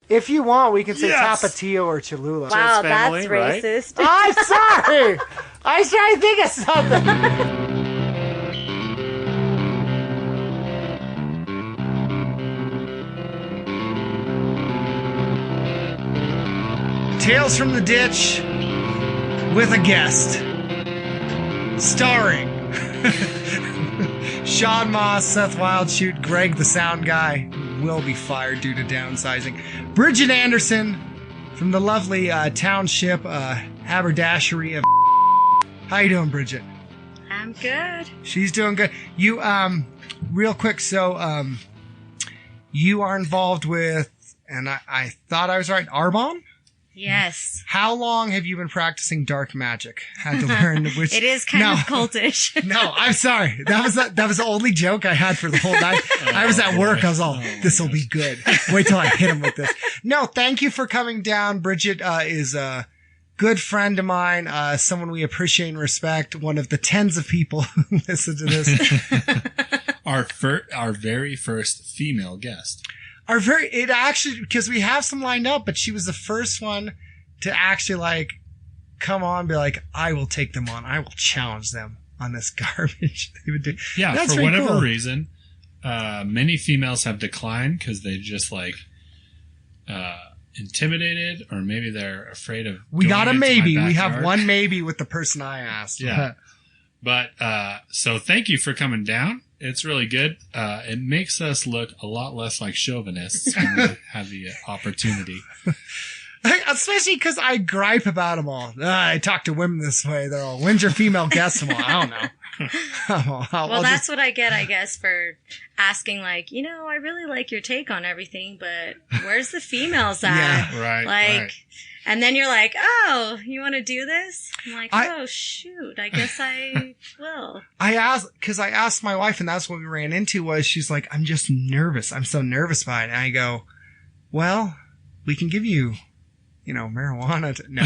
If you want, we can say Yes! Tapatio or Cholula. Wow, family, that's right? racist. I'm sorry. I was trying to think of something. Tales from the Ditch with a guest. Starring Sean Moss, Seth Wildshoot, Greg the sound guy, who will be fired due to downsizing. Brigitte Anderson from the lovely township haberdashery of. How you doing, Brigitte? I'm good. She's doing good. You, real quick, so you are involved with, and I thought I was right, Arbon? Yes. How long have you been practicing dark magic? Had to learn which. It is kind of cultish. No, I'm sorry. That was the only joke I had for the whole night. I was at work. I was all, this will be good. Wait till I hit him with this. No, thank you for coming down. Brigitte is a good friend of mine, someone we appreciate and respect, one of the tens of people who listen to this. Our very first female guest. It actually, because we have some lined up, but she was the first one to actually like come on and be like, I will take them on. I will challenge them on this garbage they would do. Yeah, That's for pretty whatever cool. reason, many females have declined because they just like intimidated, or maybe they're afraid of. We got a going into maybe. my We have backyard. one maybe with the person I asked. Yeah. But so thank you for coming down. It's really good. It makes us look a lot less like chauvinists when we have the opportunity. Especially because I gripe about them all. I talk to women this way. They're all, when's your female guest? I'm all, I don't know. Well, that's what I get, I guess, for asking, like, I really like your take on everything, but where's the females at? Yeah, right. Like, right. and then you're like, oh, you want to do this? I'm like, oh, shoot, I guess I will. I asked my wife, and that's what we ran into was she's like, I'm just nervous. I'm so nervous by it. And I go, well, we can give you, marijuana. No.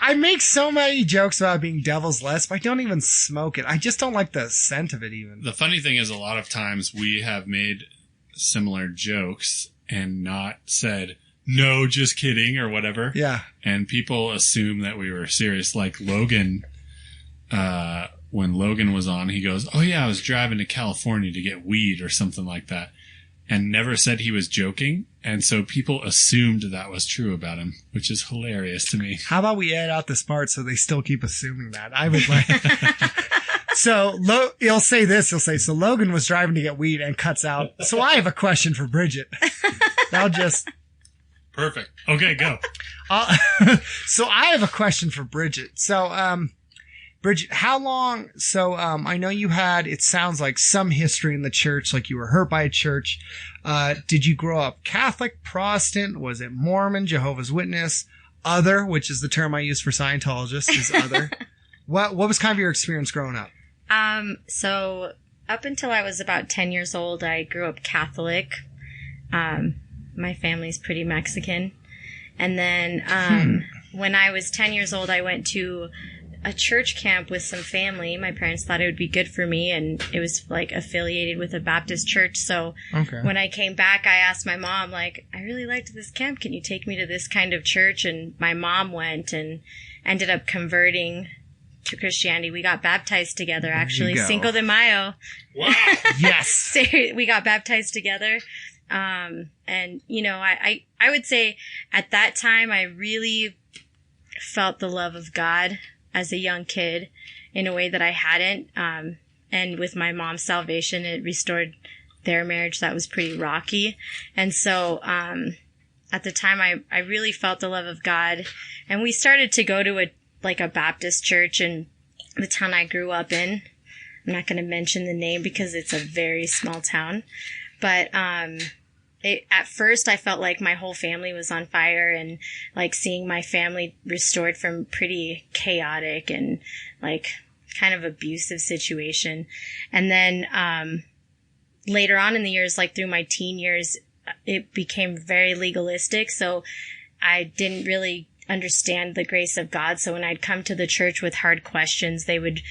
I make so many jokes about being devil's lettuce, but I don't even smoke it. I just don't like the scent of it even. The funny thing is, a lot of times we have made similar jokes and not said, no, just kidding, or whatever. Yeah. And people assume that we were serious. Like Logan, when Logan was on, he goes, oh yeah, I was driving to California to get weed or something like that. And never said he was joking. And so people assumed that was true about him, which is hilarious to me. How about we add out this part so they still keep assuming that? I would like. So he'll say this. He'll say, so Logan was driving to get weed and cuts out. So I have a question for Brigitte. I'll just. Perfect. Okay, go. So I have a question for Brigitte. So, Brigitte, how long? So, I know you had, it sounds like some history in the church, like you were hurt by a church. Did you grow up Catholic, Protestant? Was it Mormon, Jehovah's Witness, other, which is the term I use for Scientologists, is other. What was kind of your experience growing up? So up until I was about 10 years old, I grew up Catholic. My family's pretty Mexican. And then, when I was 10 years old, I went to a church camp with some family. My parents thought it would be good for me, and it was like affiliated with a Baptist church. So when I came back, I asked my mom, like, I really liked this camp. Can you take me to this kind of church? And my mom went and ended up converting to Christianity. We got baptized together, actually. Cinco de Mayo. Wow. Yes. So we got baptized together. And, I would say at that time, I really felt the love of God as a young kid in a way that I hadn't. And with my mom's salvation, it restored their marriage that was pretty rocky. And so, at the time, I really felt the love of God. And we started to go to a Baptist church in the town I grew up in. I'm not going to mention the name because it's a very small town. But, at first I felt like my whole family was on fire, and like seeing my family restored from pretty chaotic and like kind of abusive situation. And then, later on in the years, like through my teen years, it became very legalistic. So I didn't really understand the grace of God. So when I'd come to the church with hard questions, they would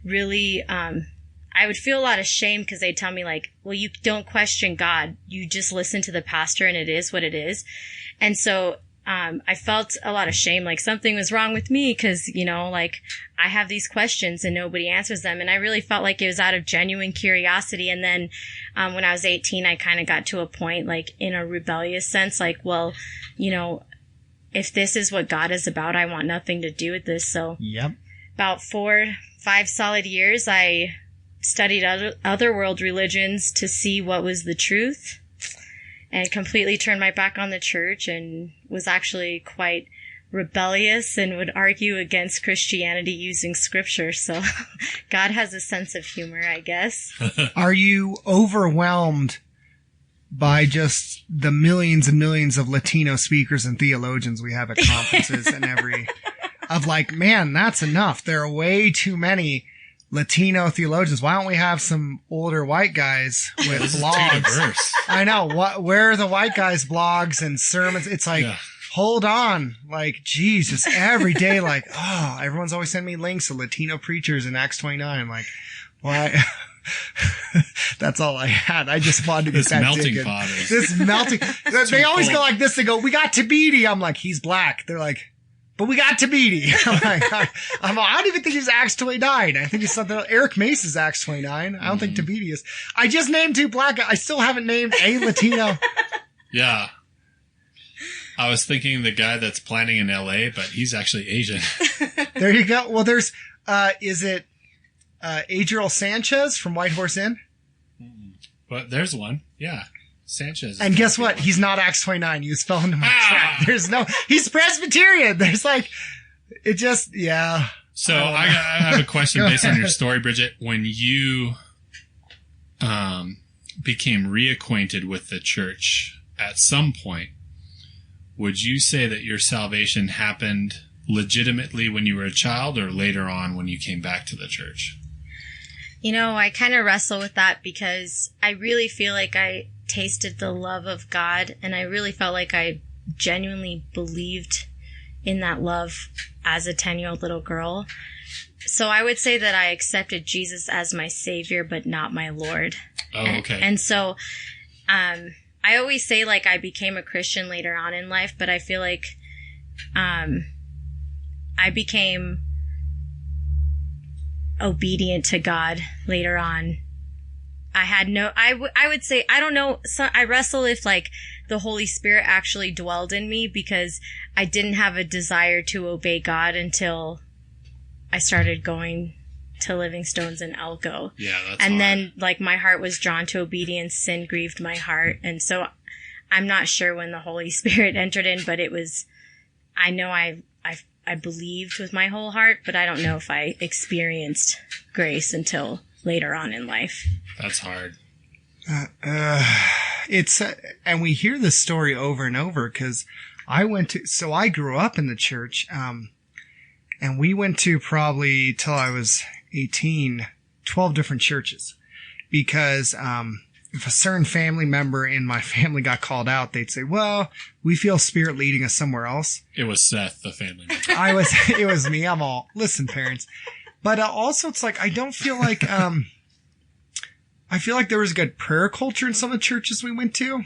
really, I would feel a lot of shame because they'd tell me like, well, you don't question God. You just listen to the pastor and it is what it is. And so, I felt a lot of shame, like something was wrong with me because, you know, like I have these questions and nobody answers them. And I really felt like it was out of genuine curiosity. And then, when I was 18, I kind of got to a point like in a rebellious sense, like, well, you know, if this is what God is about, I want nothing to do with this. So about 4-5 solid years, I studied other world religions to see what was the truth. And completely turned my back on the church and was actually quite rebellious and would argue against Christianity using scripture. So God has a sense of humor, I guess. Are you overwhelmed by just the millions and millions of Latino speakers and theologians we have at conferences and of like, man, that's enough. There are way too many Latino theologians. Why don't we have some older white guys with blogs? I know. Where are the white guys' blogs and sermons? It's like, hold on. Like, Jesus, every day, like, oh, everyone's always sending me links to Latino preachers in Acts 29. I'm like, why? That's all I had. I just wanted to get that melting pot. This melting. They always go like this. They go, we got Tabidi. I'm like, he's black. They're like, but we got Tabidi. I don't even think he's Acts 29. I think he's something else. Eric Mace is Acts 29. I don't think Tabidi is. I just named 2 black guys. I still haven't named a Latino. Yeah. I was thinking the guy that's planning in LA, but he's actually Asian. There you go. Well, there's, is it, Adriel Sanchez from White Horse Inn? But there's one. Yeah. Sanchez. And guess what? He's not Acts 29. You just fell into my trap. He's Presbyterian. There's like, it just, yeah. So I have a question based on your story, Brigitte. When you, became reacquainted with the church at some point, would you say that your salvation happened legitimately when you were a child or later on when you came back to the church? You know, I kind of wrestle with that because I really feel like I tasted the love of God, and I really felt like I genuinely believed in that love as a 10-year-old little girl. So I would say that I accepted Jesus as my savior, but not my Lord. Oh, okay. And so, I always say like I became a Christian later on in life, but I feel like, I became obedient to God later on. I would say, I don't know. So I wrestle if like the Holy Spirit actually dwelled in me because I didn't have a desire to obey God until I started going to Living Stones in Elko. Yeah, that's And hard. then like my heart was drawn to obedience, sin grieved my heart. And so I'm not sure when the Holy Spirit entered in, but it was, I know I believed with my whole heart, but I don't know if I experienced grace until later on in life. That's hard. It's, and we hear this story over and over because I grew up in the church, and we went to probably till I was 18, 12 different churches because, if a certain family member in my family got called out, they'd say, well, we feel Spirit leading us somewhere else. It was Seth, the family member. It was me. I'm all, listen, parents. But also it's like, I don't feel like, I feel like there was a good prayer culture in some of the churches we went to.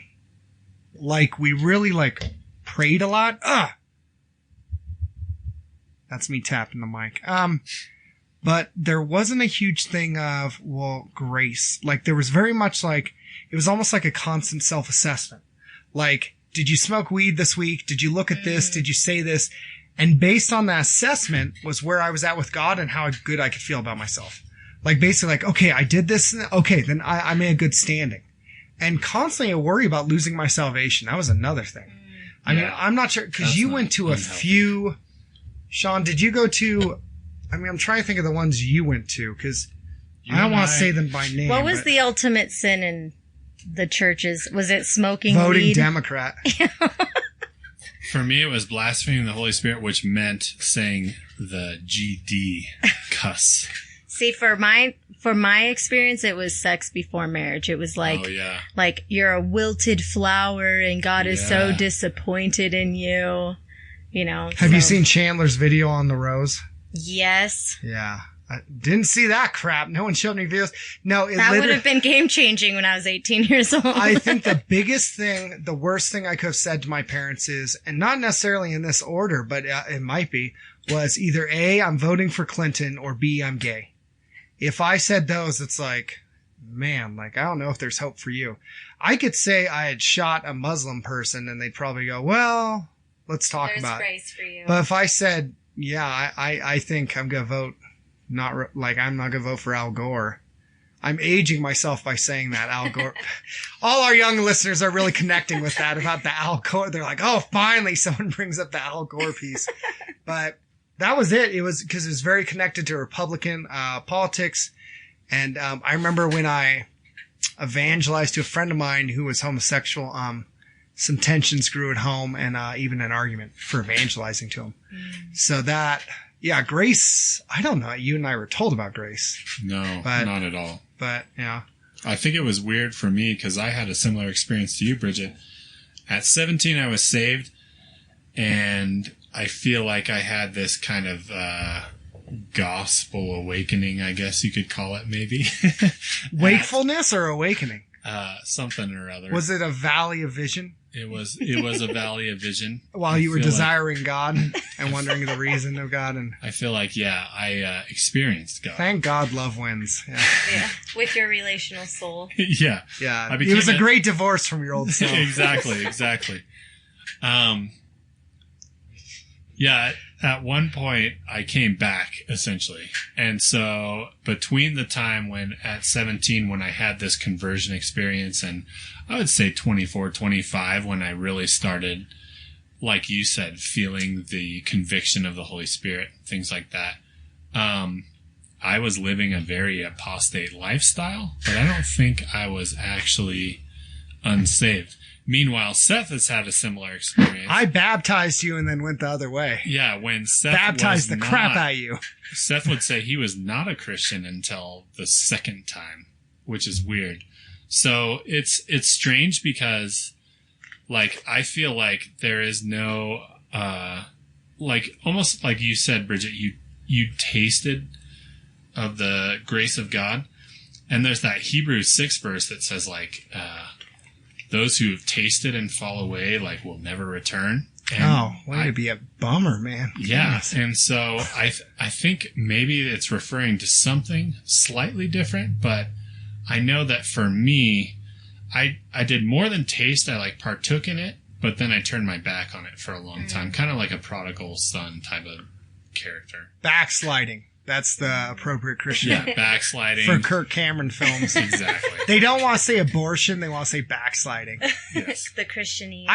Like, we really like prayed a lot. That's me tapping the mic. But there wasn't a huge thing of, well, grace. Like, there was very much like, it was almost like a constant self-assessment. Like, did you smoke weed this week? Did you look at this? Did you say this? And based on that assessment was where I was at with God and how good I could feel about myself. Like, basically like, okay, I did this. Okay, then I'm in a good standing. And constantly a worry about losing my salvation. That was another thing. I mean, I'm not sure, because you went to a few. Sean, did you go to, I mean, I'm trying to think of the ones you went to, because I don't want to say them by name. What was the ultimate sin in the churches? Was it smoking voting weed? Democrat. For me, it was blaspheming the Holy Spirit, which meant saying the GD cuss. See, for my experience, it was sex before marriage. It was like, like you're a wilted flower and God is so disappointed in you, you know. Have you seen Chandler's video on the rose? Yes. Yeah. I didn't see that crap. No one showed me videos. No, that would have been game changing when I was 18 years old. I think the biggest thing, the worst thing I could have said to my parents is, and not necessarily in this order, but it might be, was either A, I'm voting for Clinton, or B, I'm gay. If I said those, it's like, man, like, I don't know if there's hope for you. I could say I had shot a Muslim person and they'd probably go, well, let's talk about it. There's grace for you. But if I said, yeah, I think I'm going to vote, I'm not going to vote for Al Gore. I'm aging myself by saying that, Al Gore. All our young listeners are really connecting with that about the Al Gore. They're like, oh, finally someone brings up the Al Gore piece. But that was it. It was because it was very connected to Republican politics. And I remember when I evangelized to a friend of mine who was homosexual, some tensions grew at home and even an argument for evangelizing to him. So that, yeah, grace, I don't know. You and I were told about grace. No, not at all. But, yeah. I think it was weird for me because I had a similar experience to you, Bridget. At 17, I was saved, and I feel like I had this kind of gospel awakening, I guess you could call it, maybe. Wakefulness or awakening? Something or other. Was it a valley of vision? It was a valley of vision. While you were desiring God and wondering the reason of God. And I feel like, I experienced God. Thank God love wins. Yeah. Yeah, with your relational soul. Yeah. Yeah. It was a great divorce from your old self. Exactly. Yeah, at one point I came back, essentially. And so between the time at 17, when I had this conversion experience, and I would say 24, 25, when I really started, like you said, feeling the conviction of the Holy Spirit, things like that, I was living a very apostate lifestyle, but I don't think I was actually unsaved. Meanwhile, Seth has had a similar experience. I baptized you and then went the other way. Yeah, when Seth baptized the crap out of you. Seth would say he was not a Christian until the second time, which is weird. So it's strange because, like, I feel like there is no, like, almost like you said, Bridget, you tasted of the grace of God. And there's that Hebrews 6 verse that says, like, those who have tasted and fall away, like, will never return. And it'd be a bummer, man. Yeah. Goodness. And so I think maybe it's referring to something slightly different, but I know that for me, I did more than taste. I partook in it, but then I turned my back on it for a long time. Kind of like a prodigal son type of character. Backsliding. That's the appropriate Christian. Yeah, backsliding. For Kirk Cameron films. Exactly. They don't want to say abortion. They want to say backsliding. Yes. The Christianese.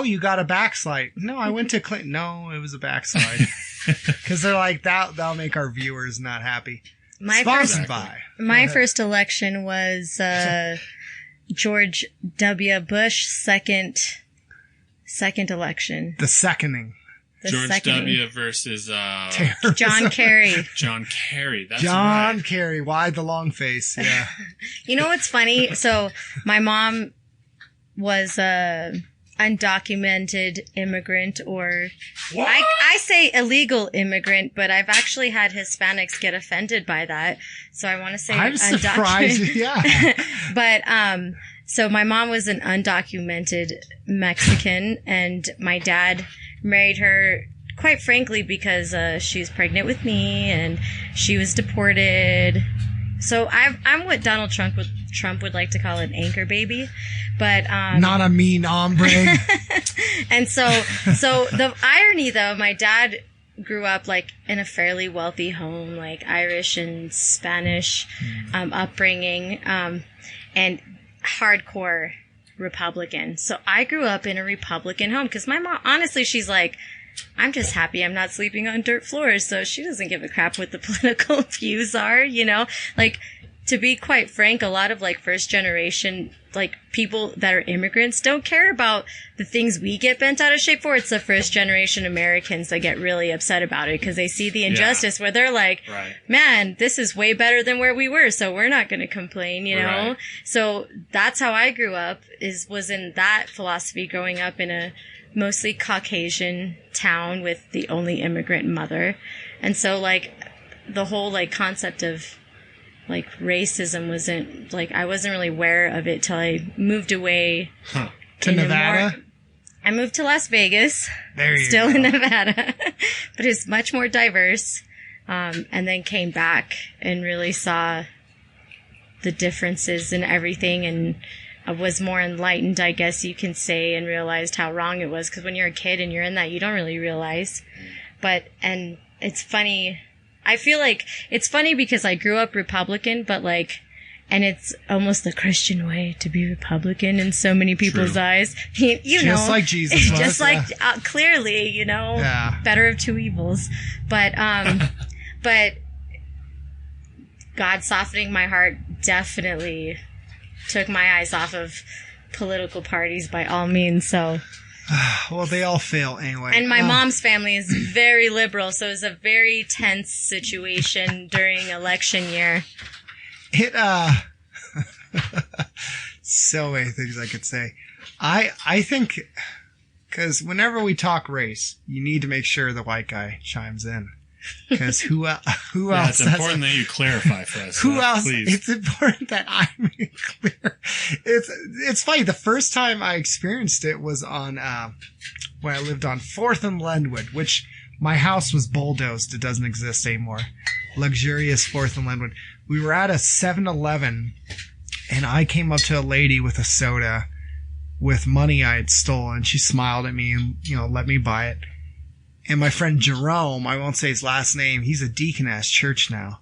You got a backslide. No, I went to Clinton. No, it was a backslide. Because they're like, that'll make our viewers not happy. My first election was George W. Bush, second election. The seconding. George W. versus John Kerry. John Kerry. That's John right. Kerry. Why the long face? Yeah. You know what's funny? So my mom was a undocumented immigrant, or I say illegal immigrant, but I've actually had Hispanics get offended by that. So I want to say I'm undocumented. surprised. Yeah. But so my mom was an undocumented Mexican, and my dad married her, quite frankly, because she was pregnant with me and she was deported. So I'm what Donald Trump would like to call an anchor baby, but not a mean hombre. And so the irony, though, my dad grew up in a fairly wealthy home, Irish and Spanish upbringing, and hardcore Republican. So I grew up in a Republican home because my mom, honestly, she's like, I'm just happy I'm not sleeping on dirt floors. So she doesn't give a crap what the political views are, to be quite frank, a lot of first generation, people that are immigrants don't care about the things we get bent out of shape for. It's the first generation Americans that get really upset about it because they see the injustice where they're like, right. Man, this is way better than where we were. So we're not going to complain, Right. So that's how I grew up, was in that philosophy, growing up in a mostly Caucasian town with the only immigrant mother. And so the whole like concept of like racism wasn't like, I wasn't really aware of it till I moved away to Nevada. I moved to Las Vegas. There you still go. in Nevada, but it's much more diverse. And then came back and really saw the differences in everything, and I was more enlightened, I guess you can say, and realized how wrong it was. Because when you're a kid and you're in that, you don't really realize. And it's funny. I feel like it's funny because I grew up Republican, but like, and it's almost the Christian way to be Republican in so many people's eyes. You just know, like Jesus was, just like clearly, you know, better of two evils. But but God softening my heart definitely took my eyes off of political parties by all means. So. Well, they all fail anyway. And my mom's family is very liberal, so it was a very tense situation during election year. So many things I could say. I think, because whenever we talk race, you need to make sure the white guy chimes in. Because who else? It's important that you clarify for us. Who else? Please. It's important that I make clear. It's funny. The first time I experienced it was on when I lived on 4th and Lenwood, which my house was bulldozed. It doesn't exist anymore. Luxurious 4th and Lenwood. We were at a 7-Eleven, and I came up to a lady with a soda with money I had stolen. She smiled at me and let me buy it. And my friend Jerome, I won't say his last name, he's a deacon at his church now.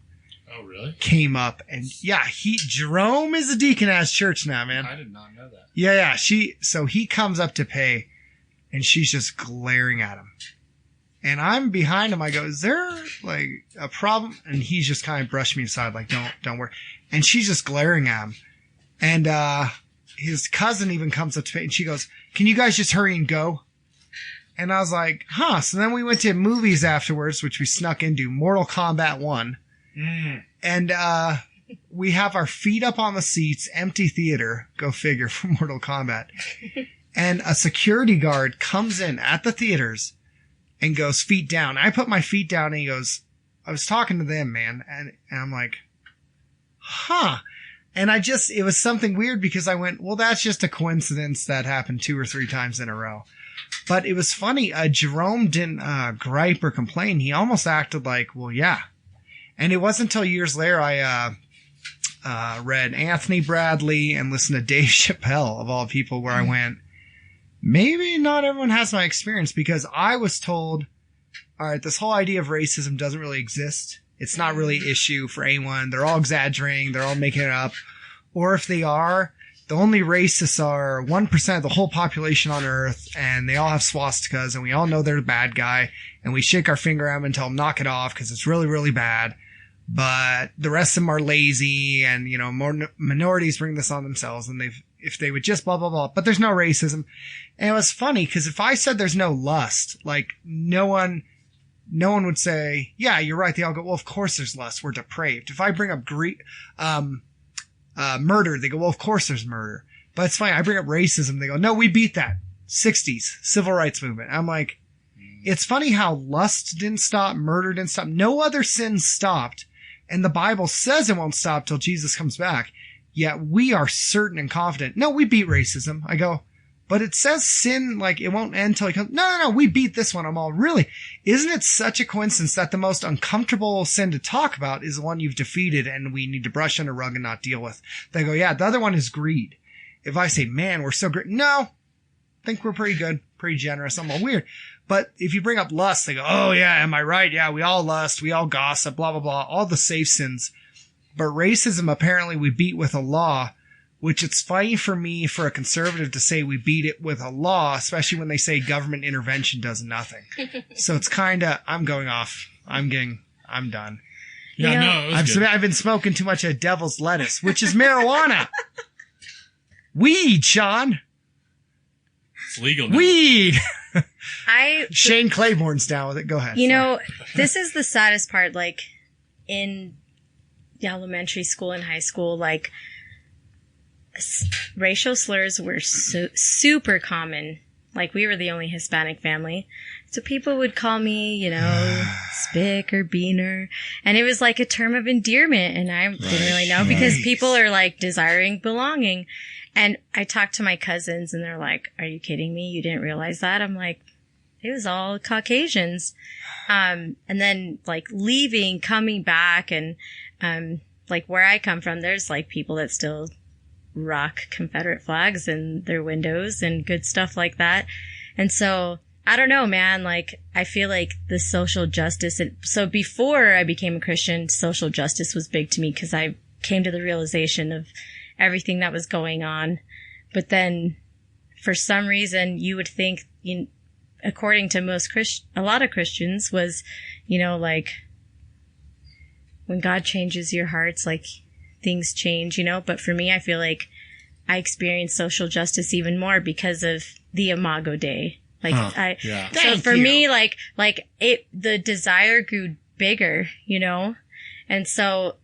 Oh, really? Came up and Jerome is a deacon at his church now, man. I did not know that. Yeah. So he comes up to pay and she's just glaring at him. And I'm behind him. I go, is there like a problem? And he's just kind of brushed me aside, like, don't worry. And she's just glaring at him. And, his cousin even comes up to pay and she goes, can you guys just hurry and go? And I was like, huh. So then we went to movies afterwards, which we snuck into, Mortal Kombat 1. And we have our feet up on the seats, empty theater, go figure, for Mortal Kombat. And a security guard comes in at the theaters and goes, feet down. I put my feet down and he goes, I was talking to them, man. And I'm like, huh. And it was something weird because I went, well, that's just a coincidence that happened 2 or 3 times in a row. But it was funny. Jerome didn't gripe or complain. He almost acted like, well, yeah. And it wasn't until years later I read Anthony Bradley and listened to Dave Chappelle, of all people, where I went, maybe not everyone has my experience, because I was told, all right, this whole idea of racism doesn't really exist. It's not really an issue for anyone. They're all exaggerating. They're all making it up. Or if they are, the only racists are 1% of the whole population on Earth, and they all have swastikas, and we all know they're the bad guy, and we shake our finger at them and tell them knock it off because it's really, really bad. But the rest of them are lazy, and more minorities bring this on themselves, and if they would just blah blah blah. But there's no racism, and it was funny because if I said there's no lust, like no one would say, yeah, you're right. They all go, well, of course there's lust. We're depraved. If I bring up murder, they go, well, of course there's murder. But it's funny. I bring up racism. They go, no, we beat that. 60s, civil rights movement. I'm like, it's funny how lust didn't stop, murder didn't stop. No other sin stopped. And the Bible says it won't stop till Jesus comes back. Yet we are certain and confident. No, we beat racism. I go, but it says sin, like, it won't end till he comes. No, we beat this one. I'm all, really? Isn't it such a coincidence that the most uncomfortable sin to talk about is the one you've defeated and we need to brush under the rug and not deal with? They go, yeah, the other one is greed. If I say, man, we're so great. No, I think we're pretty good, pretty generous. I'm all weird. But if you bring up lust, they go, oh yeah, am I right? Yeah, we all lust, we all gossip, blah, blah, blah, all the safe sins. But racism, apparently we beat with a law, which it's funny for me, for a conservative, to say we beat it with a law, especially when they say government intervention does nothing. So it's kind of, I'm going off. I'm done. Yeah, no, it was good. I've been smoking too much of devil's lettuce, which is marijuana. Weed, Sean. It's legal now. Weed. Shane Clay. Claiborne's down with it. Go ahead. This is the saddest part. Like in elementary school and high school, like racial slurs were super common Like, we were the only Hispanic family. So people would call me, you know, Spick or Beaner. And it was like a term of endearment. And I didn't really know because people are like desiring belonging. And I talked to my cousins and they're like, are you kidding me? You didn't realize that? I'm like, it was all Caucasians. And then like leaving, coming back, and like where I come from, there's like people that still rock Confederate flags in their windows and good stuff like that. And so I don't know, man, like I feel like the social justice. And so before I became a Christian, social justice was big to me because I came to the realization of everything that was going on. But then for some reason you would think, according to a lot of Christians, was, you know, like when God changes your hearts, like things change, you know. But for me, I feel like I experienced social justice even more because of the Imago Dei. Like so for me, like the desire grew bigger, you know. And so,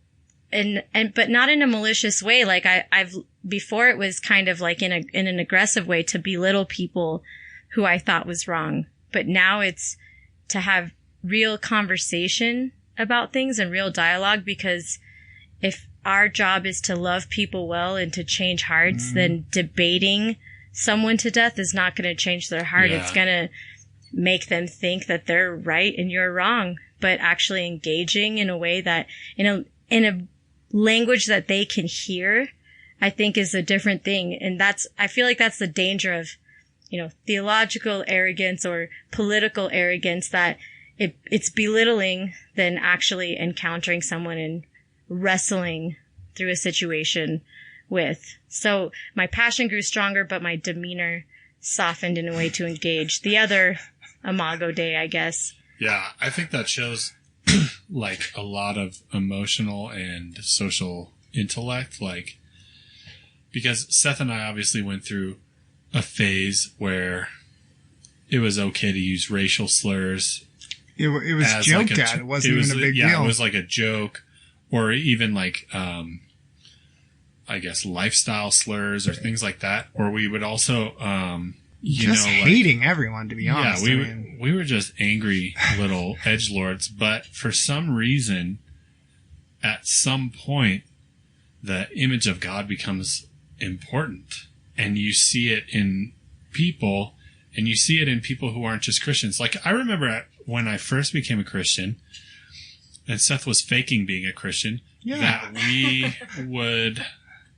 but not in a malicious way. Like I've before, it was kind of like in an aggressive way to belittle people who I thought was wrong. But now it's to have real conversation about things and real dialogue, because if our job is to love people well and to change hearts, then debating someone to death is not going to change their heart. Yeah. It's going to make them think that they're right and you're wrong. But actually engaging in a way that, in a language that they can hear, I think is a different thing. And I feel like that's the danger of, you know, theological arrogance or political arrogance, that it's belittling than actually encountering someone and wrestling through a situation with. So my passion grew stronger, but my demeanor softened in a way to engage. The other Imago Dei, I guess. Yeah, I think that shows like a lot of emotional and social intellect, like, because Seth and I obviously went through a phase where it was okay to use racial slurs. It was joked at. It wasn't even a big deal. Yeah, it was like a joke, or even like, I guess, lifestyle slurs or things like that. Or we would also, hating everyone, to be honest. Yeah, we were just angry little edgelords. But for some reason, at some point, the image of God becomes important. And you see it in people, and you see it in people who aren't just Christians. Like, I remember when I first became a Christian, and Seth was faking being a Christian, that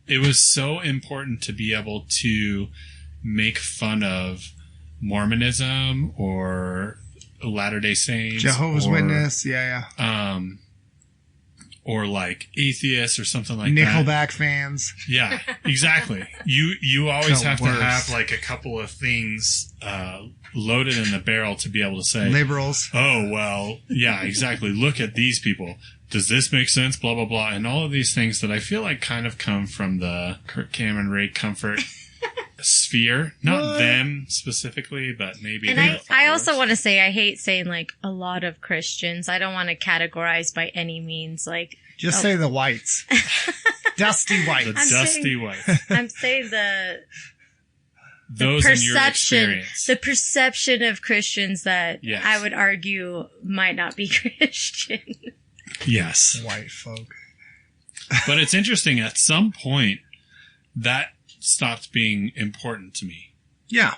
it was so important to be able to make fun of Mormonism or Latter-day Saints. Jehovah's Witness, or like atheists or something like Nickelback that. fans. Yeah, exactly. You always have to have like a couple of things loaded in the barrel to be able to say, liberals. Oh, well, yeah, exactly. Look at these people. Does this make sense? Blah, blah, blah. And all of these things that I feel like kind of come from the Kirk Cameron, Ray Comfort sphere. Not them specifically, but maybe. And I also want to say, I hate saying like a lot of Christians. I don't want to categorize by any means. Like, just say the whites. Dusty whites. Dusty whites. I'm saying those in your experience. The perception of Christians that I would argue might not be Christian. Yes. White folk. But it's interesting, at some point, that stopped being important to me. Yeah.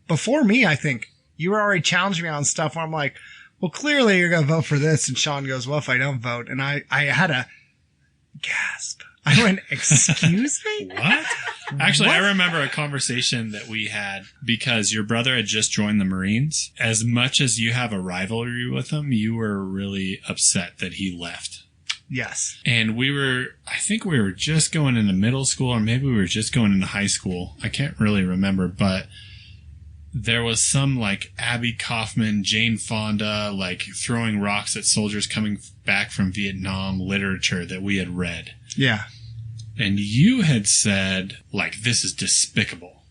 Before me, I think, you were already challenging me on stuff where I'm like, well, clearly you're going to vote for this. And Sean goes, well, if I don't vote. And I had a gasp. I went, excuse me? What? Actually, I remember a conversation that we had because your brother had just joined the Marines. As much as you have a rivalry with him, you were really upset that he left. Yes. And I think we were just going into middle school, or maybe we were just going into high school. I can't really remember, but there was some like Abby Kaufman, Jane Fonda, like throwing rocks at soldiers coming back from Vietnam literature that we had read. Yeah. And you had said, like, this is despicable.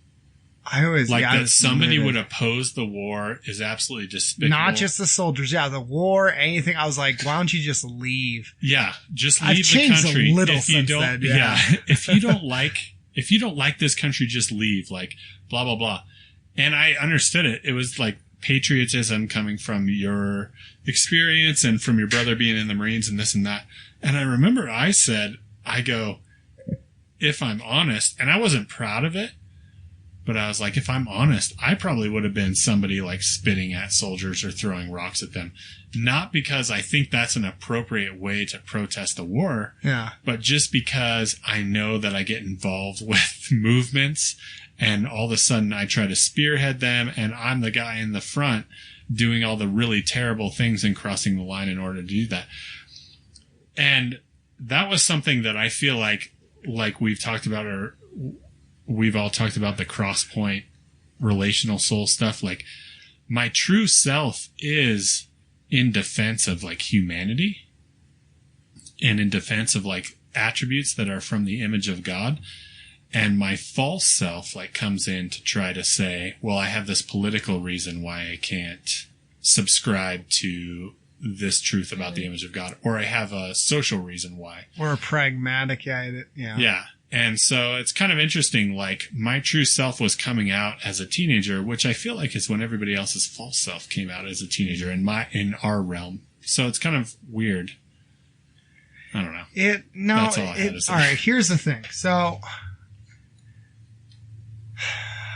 I always like that somebody would oppose the war is absolutely despicable. Not just the soldiers, the war, anything. I was like, why don't you just leave? Yeah, just leave the country. A little if you since don't, then, yeah. if you don't like this country, just leave. Like, blah blah blah. And I understood it. It was like patriotism coming from your experience and from your brother being in the Marines and this and that. And I remember I go, if I'm honest, and I wasn't proud of it, but I was like, if I'm honest, I probably would have been somebody like spitting at soldiers or throwing rocks at them. Not because I think that's an appropriate way to protest a war, but just because I know that I get involved with movements and all of a sudden I try to spearhead them and I'm the guy in the front doing all the really terrible things and crossing the line in order to do that. And that was something that I feel like we've talked about, or we've all talked about, the cross point relational soul stuff. Like, my true self is in defense of like humanity and in defense of like attributes that are from the image of God. And my false self like comes in to try to say, well, I have this political reason why I can't subscribe to this truth about the image of God, or I have a social reason why, or a pragmatic, yeah. And so it's kind of interesting. Like, my true self was coming out as a teenager, which I feel like is when everybody else's false self came out as a teenager in our realm. So it's kind of weird. I don't know. That's all I had to say. All right, here's the thing. So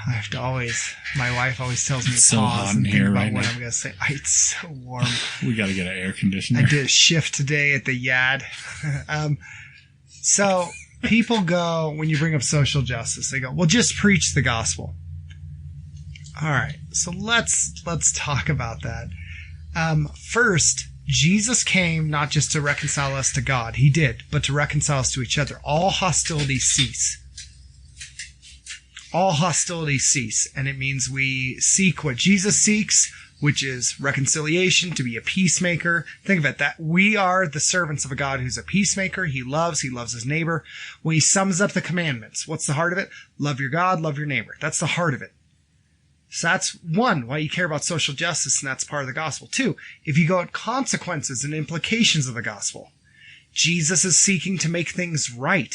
I have to my wife always tells me to pause and think about what I'm going to say. It's so warm. We got to get an air conditioner. I did a shift today at the Yad. So people go, when you bring up social justice, they go, well, just preach the gospel. All right. So let's talk about that. First, Jesus came not just to reconcile us to God. He did, but to reconcile us to each other. All hostilities cease. All hostilities cease. And it means we seek what Jesus seeks, which is reconciliation, to be a peacemaker. Think of it, that we are the servants of a God who's a peacemaker. He loves his neighbor. When he sums up the commandments, what's the heart of it? Love your God, love your neighbor. That's the heart of it. So that's one, why you care about social justice, and that's part of the gospel. Two, if you go at consequences and implications of the gospel, Jesus is seeking to make things right.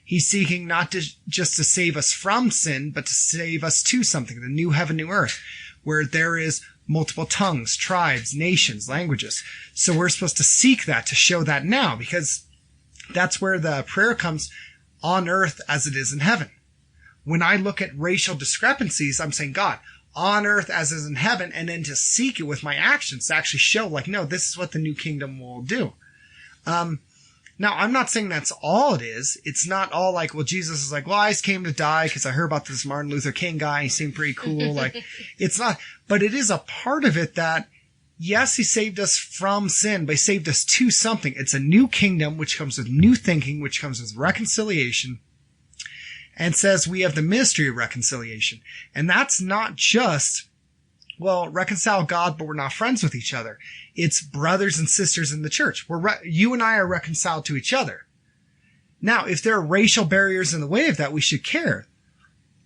He's seeking not just to save us from sin, but to save us to something, the new heaven, new earth, where there is multiple tongues, tribes, nations, languages. So we're supposed to seek that, to show that now, because that's where the prayer comes, on earth as it is in heaven. When I look at racial discrepancies, I'm saying, God, on earth as is in heaven, and then to seek it with my actions to actually show, like, no, this is what the new kingdom will do. Now, I'm not saying that's all it is. It's not all like, well, Jesus is like, well, I just came to die because I heard about this Martin Luther King guy. He seemed pretty cool. Like, it's not, but it is a part of it that, yes, he saved us from sin, but he saved us to something. It's a new kingdom, which comes with new thinking, which comes with reconciliation, and says we have the ministry of reconciliation. And that's not just, well, reconcile God, but we're not friends with each other. It's brothers and sisters in the church. You and I are reconciled to each other. Now, if there are racial barriers in the way of that, we should care.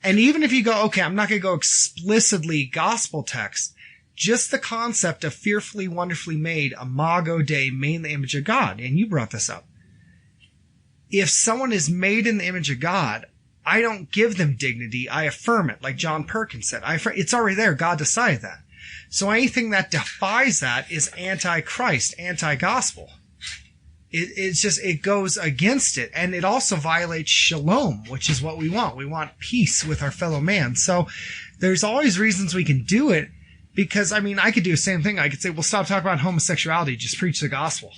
And even if you go, okay, I'm not going to go explicitly gospel text, just the concept of fearfully, wonderfully made, imago Dei, made in the image of God. And you brought this up. If someone is made in the image of God, I don't give them dignity. I affirm it, like John Perkins said. It's already there. God decided that. So anything that defies that is anti-Christ, anti-gospel. It goes against it. And it also violates shalom, which is what we want. We want peace with our fellow man. So there's always reasons we can do it, because, I mean, I could do the same thing. I could say, well, stop talking about homosexuality. Just preach the gospel.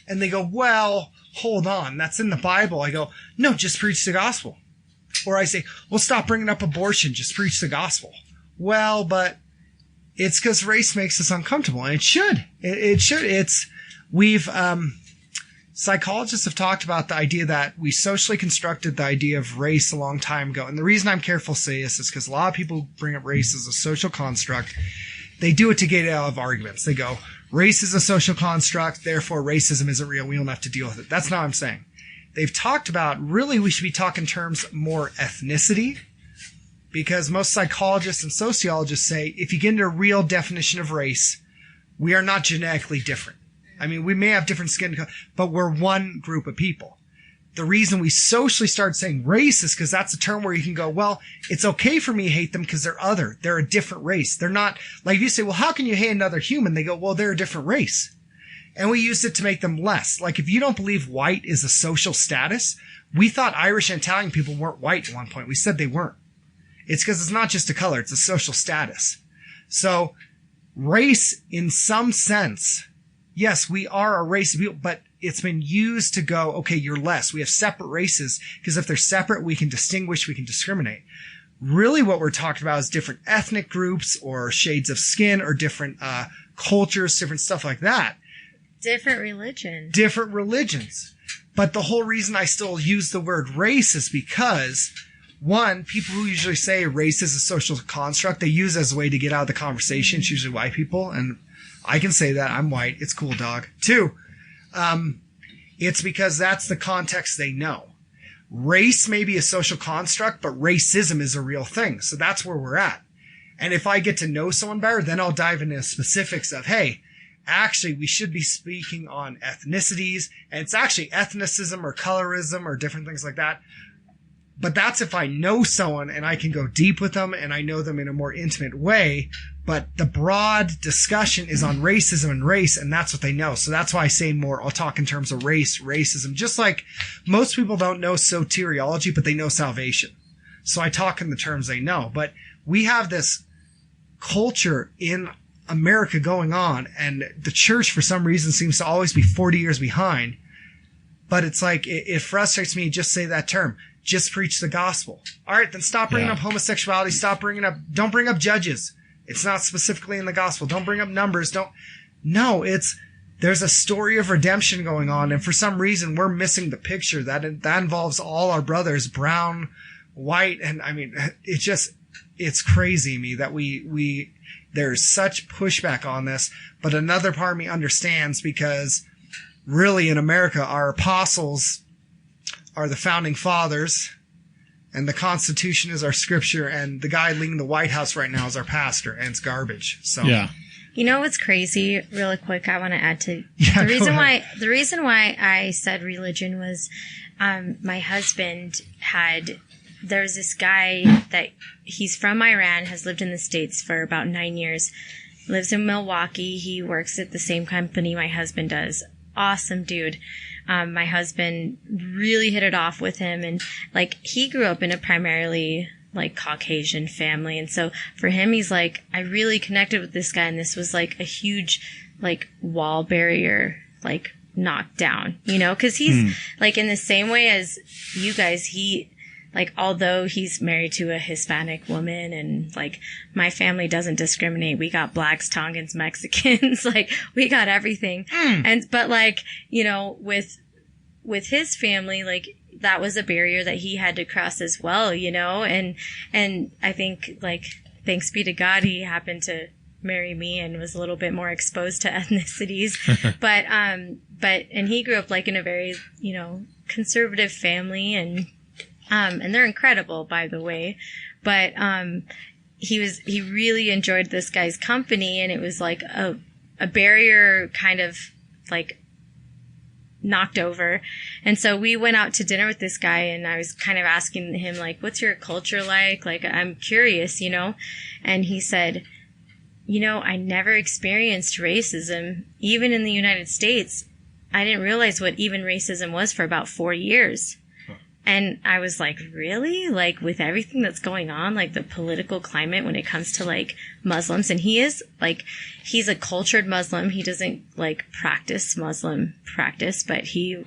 And they go, well, hold on. That's in the Bible. I go, no, just preach the gospel. Or I say, well, stop bringing up abortion. Just preach the gospel. Well, but it's because race makes us uncomfortable, and it should. It should. Psychologists have talked about the idea that we socially constructed the idea of race a long time ago. And the reason I'm careful to say this is because a lot of people bring up race as a social construct. They do it to get out of arguments. They go, race is a social construct, therefore racism isn't real. We don't have to deal with it. That's not what I'm saying. They've talked about, really, we should be talking in terms more ethnicity, because most psychologists and sociologists say if you get into a real definition of race, we are not genetically different. I mean, we may have different skin color, but we're one group of people. the reason we socially started saying race is because that's a term where you can go, well, it's okay for me to hate them because they're other. They're a different race. They're not, like if you say, well, how can you hate another human? They go, well, they're a different race. And we used it to make them less. Like if you don't believe white is a social status, we thought Irish and Italian people weren't white at one point. We said they weren't. It's because it's not just a color, it's a social status. So race, in some sense, yes, we are a race of people, but it's been used to go, okay, you're less. We have separate races because if they're separate, we can distinguish, we can discriminate. Really what we're talking about is different ethnic groups or shades of skin or different cultures, different stuff like that. Different religions. Different religions. But the whole reason I still use the word race is because, one, people who usually say race is a social construct, they use it as a way to get out of the conversation. It's usually white people, and I can say that. I'm white. It's cool, dog. Two, it's because that's the context they know. Race may be a social construct, but racism is a real thing. So that's where we're at. And if I get to know someone better, then I'll dive into specifics of, hey, actually, we should be speaking on ethnicities, and it's actually ethnicism or colorism or different things like that. But that's if I know someone and I can go deep with them and I know them in a more intimate way. But the broad discussion is on racism and race, and that's what they know. So that's why I say more. I'll talk in terms of race, racism. Just like most people don't know soteriology, but they know salvation. So I talk in the terms they know. But we have this culture in America going on, and the church for some reason seems to always be 40 years behind. But it's like, it frustrates me. Just say that term. Just preach the gospel. All right, then stop bringing up homosexuality. Don't bring up judges. It's not specifically in the gospel. Don't bring up numbers. There's a story of redemption going on. And for some reason, we're missing the picture that involves all our brothers, brown, white. And I mean, it's crazy to me that there's such pushback on this. But another part of me understands, because really in America, our apostles are the founding fathers, and the Constitution is our scripture, and the guy leading the White House right now is our pastor, and it's garbage. So yeah. You know what's crazy? Really quick, I want to add to the reason why I said religion was, my husband there's this guy that he's from Iran, has lived in the States for about 9 years, lives in Milwaukee. He works at the same company my husband does. Awesome dude. My husband really hit it off with him, and like he grew up in a primarily like Caucasian family. And so for him, he's like, I really connected with this guy, and this was like a huge like wall barrier, like knocked down, you know, cause he's like in the same way as you guys, like, although he's married to a Hispanic woman, and like my family doesn't discriminate. We got blacks, Tongans, Mexicans, like we got everything. But like, you know, with his family, like that was a barrier that he had to cross as well, you know? And I think like, thanks be to God, he happened to marry me and was a little bit more exposed to ethnicities. And he grew up like in a very, you know, conservative family, and they're incredible, by the way. But he really enjoyed this guy's company, and it was like a barrier kind of like knocked over. And so we went out to dinner with this guy, and I was kind of asking him, like, what's your culture like? Like, I'm curious, you know? And he said, you know, I never experienced racism, even in the United States. I didn't realize what even racism was for about 4 years. And I was like, really? Like, with everything that's going on, like the political climate when it comes to like Muslims, and he's a cultured Muslim. He doesn't like practice Muslim practice, but he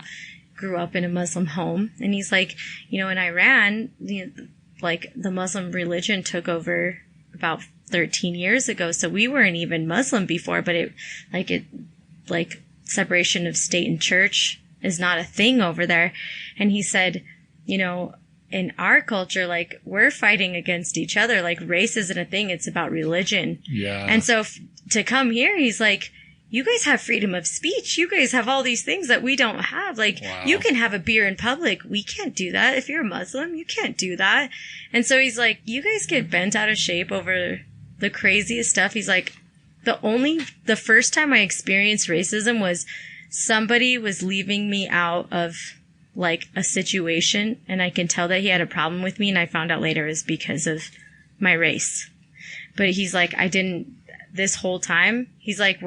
grew up in a Muslim home. And he's like, you know, in Iran, like the Muslim religion took over about 13 years ago. So we weren't even Muslim before, but it separation of state and church is not a thing over there. And he said, you know, in our culture, like we're fighting against each other. Like race isn't a thing. It's about religion. Yeah. And so to come here, he's like, you guys have freedom of speech. You guys have all these things that we don't have. Like you can have a beer in public. We can't do that. If you're a Muslim, you can't do that. And so he's like, you guys get bent out of shape over the craziest stuff. He's like, the first time I experienced racism was somebody was leaving me out of like a situation, and I can tell that he had a problem with me, and I found out later is because of my race. But he's like, I didn't, this whole time, he's like,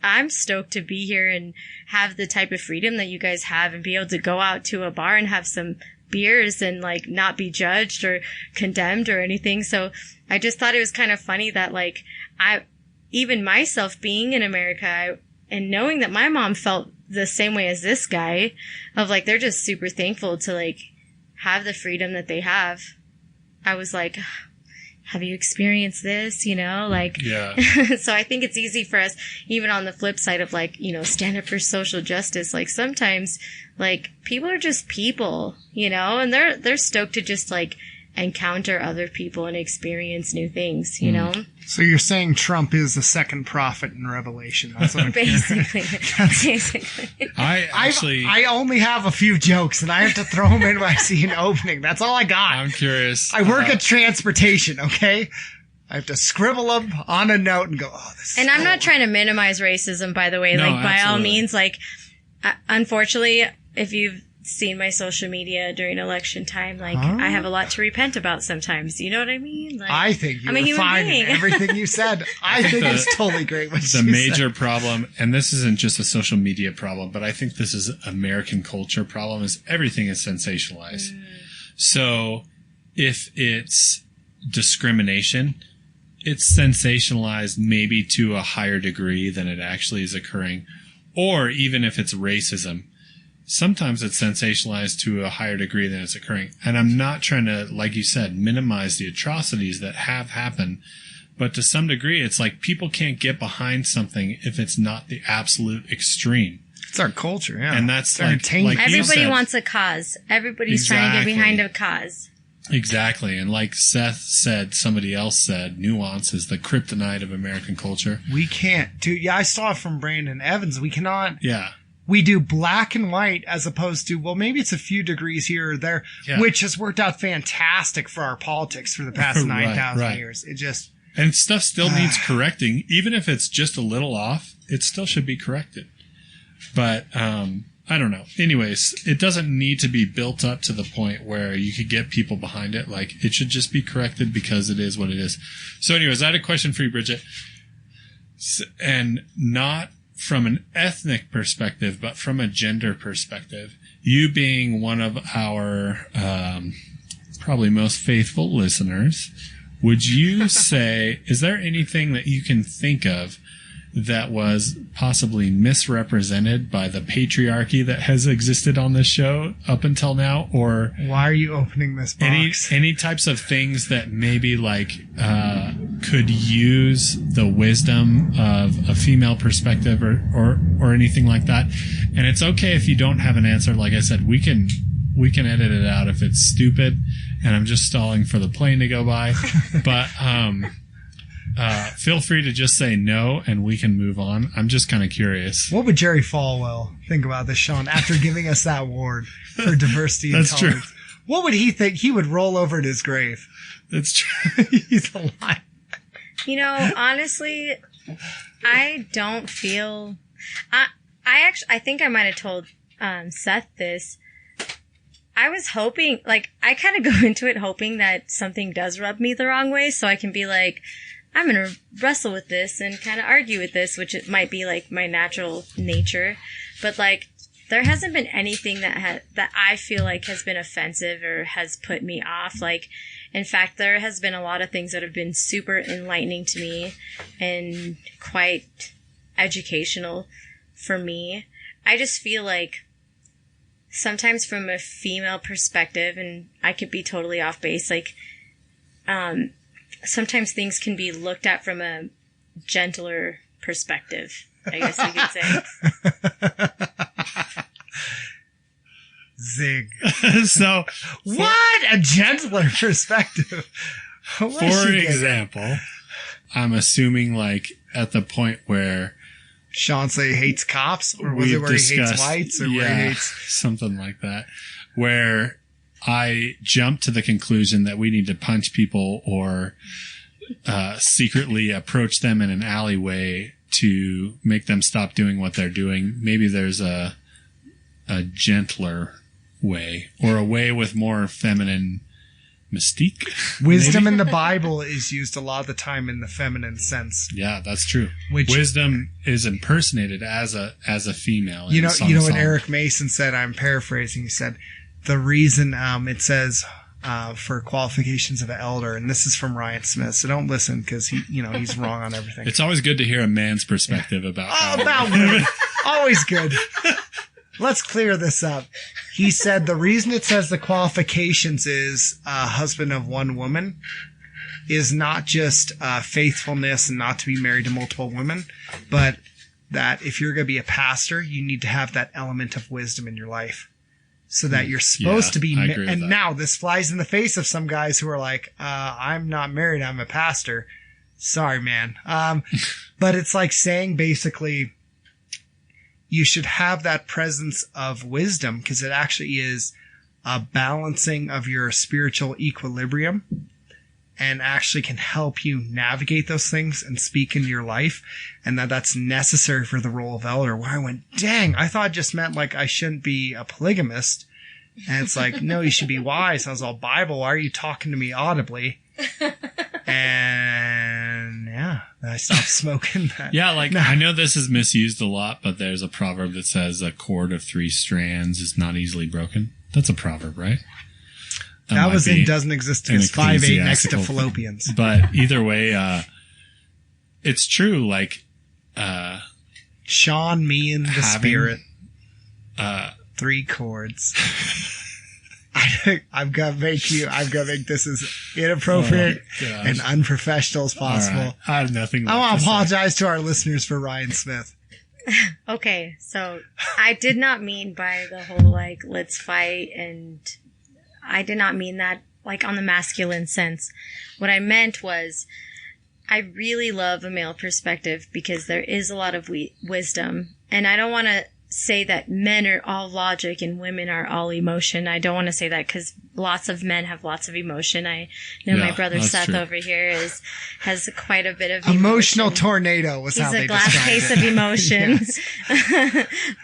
I'm stoked to be here and have the type of freedom that you guys have and be able to go out to a bar and have some beers and like not be judged or condemned or anything. So I just thought it was kind of funny that like even myself being in America and knowing that my mom felt the same way as this guy of like, they're just super thankful to like have the freedom that they have. I was like, have you experienced this? You know, like, Yeah. So I think it's easy for us, even on the flip side of like, you know, stand up for social justice. Like sometimes like people are just people, you know, and they're stoked to just like encounter other people and experience new things, you know? So you're saying Trump is the second prophet in Revelation. That's what I'm Basically. I only have a few jokes and I have to throw them in when I see an opening. That's all I got. I'm curious. I work at transportation, okay? I have to scribble them on a note and go, oh, this is And I'm not trying to minimize racism, by the way. No, like, by all absolutely. means, like, unfortunately, if you've seen my social media during election time, like, I have a lot to repent about sometimes. You know what I mean? Like, I think you I'm a were human fine being. in everything you said. I think it's totally great what The you major said. problem, and this isn't just a social media problem, but I think this is American culture problem, is everything is sensationalized. So if it's discrimination, it's sensationalized maybe to a higher degree than it actually is occurring. Or even if it's racism, sometimes it's sensationalized to a higher degree than it's occurring. And I'm not trying to, like you said, minimize the atrocities that have happened. But to some degree, it's like people can't get behind something if it's not the absolute extreme. It's our culture, yeah. And that's It's entertainment. like you Everybody said. wants a cause. Everybody's trying to get behind a cause. Exactly. And like Seth said, somebody else said, nuance is the kryptonite of American culture. We can't do, yeah, I saw it from Brandon Evans. We cannot, Yeah. we do black and white as opposed to, well, maybe it's a few degrees here or there, Yeah. which has worked out fantastic for our politics for the past Right, 9,000 right. years. It just, And stuff still needs correcting. Even if it's just a little off, it still should be corrected. But, I don't know. Anyways, it doesn't need to be built up to the point where you could get people behind it. Like, it should just be corrected because it is what it is. So anyways, I had a question for you, Brigitte. And not from an ethnic perspective, but from a gender perspective. You being one of our probably most faithful listeners, would you say, is there anything that you can think of that was possibly misrepresented by the patriarchy that has existed on this show up until now? Or why are you opening this box? any types of things that maybe like could use the wisdom of a female perspective or anything like that? And it's okay if you don't have an answer. Like I said, we can edit it out if it's stupid and I'm just stalling for the plane to go by. But feel free to just say no and we can move on. I'm just kind of curious. What would Jerry Falwell think about this, Sean, after giving us that award for diversity and That's true. tolerance? What would he think? He would roll over in his grave. That's true. He's alive. You know, honestly, I don't feel. I think I might have told Seth this. I was hoping, like, I kind of go into it hoping that something does rub me the wrong way, so I can be like, I'm gonna wrestle with this and kind of argue with this, which it might be like my natural nature. But like, there hasn't been anything that I feel like has been offensive or has put me off. Like, in fact, there has been a lot of things that have been super enlightening to me and quite educational for me. I just feel like sometimes from a female perspective, and I could be totally off base, like, sometimes things can be looked at from a gentler perspective, I guess you could say. Zig. So, What? A gentler perspective. What is for she getting? example, I'm assuming like at the point where Sean say he hates cops, or was we've it where he hates discussed- whites, or where he hates? something like that, where I jumped to the conclusion that we need to punch people or secretly approach them in an alleyway to make them stop doing what they're doing. Maybe there's a gentler way, or a way with more feminine mystique. Wisdom maybe? in the Bible is used a lot of the time in the feminine sense. Yeah, that's true. Which, wisdom is impersonated as a female. You know what Song. Eric Mason said. I'm paraphrasing. He said the reason it says for qualifications of an elder, and this is from Ryan Smith. So don't listen because he's wrong on everything. It's always good to hear a man's perspective about women. Always good. Let's clear this up. He said the reason it says the qualifications is husband of one woman is not just faithfulness and not to be married to multiple women, but that if you're going to be a pastor, you need to have that element of wisdom in your life so that you're supposed to be. And now this flies in the face of some guys who are like, I'm not married, I'm a pastor. Sorry, man. But it's like saying basically, you should have that presence of wisdom because it actually is a balancing of your spiritual equilibrium and actually can help you navigate those things and speak into your life. And that's necessary for the role of elder. Where I went, dang, I thought it just meant like I shouldn't be a polygamist. And it's like, no, you should be wise. I was all, Bible, why are you talking to me audibly? And yeah, I stopped smoking that. Yeah, I know this is misused a lot, but there's a proverb that says a cord of 3 strands is not easily broken. That's a proverb, right? That was in Doesn't Exist because 5'8" next to fallopians. But either way, it's true. Sean, me, and the spirit. 3 chords. I'm gonna make this as inappropriate and unprofessional as possible. Right. I have nothing. I want to apologize to our listeners for Ryan Smith. Okay, so I did not mean by the whole let's fight, and I did not mean that on the masculine sense. What I meant was I really love a male perspective because there is a lot of wisdom, and I don't want to say that men are all logic and women are all emotion. I don't want to say that because lots of men have lots of emotion. I know my brother Seth over here has quite a bit of emotional tornado was how they described it. He's a glass case of emotions.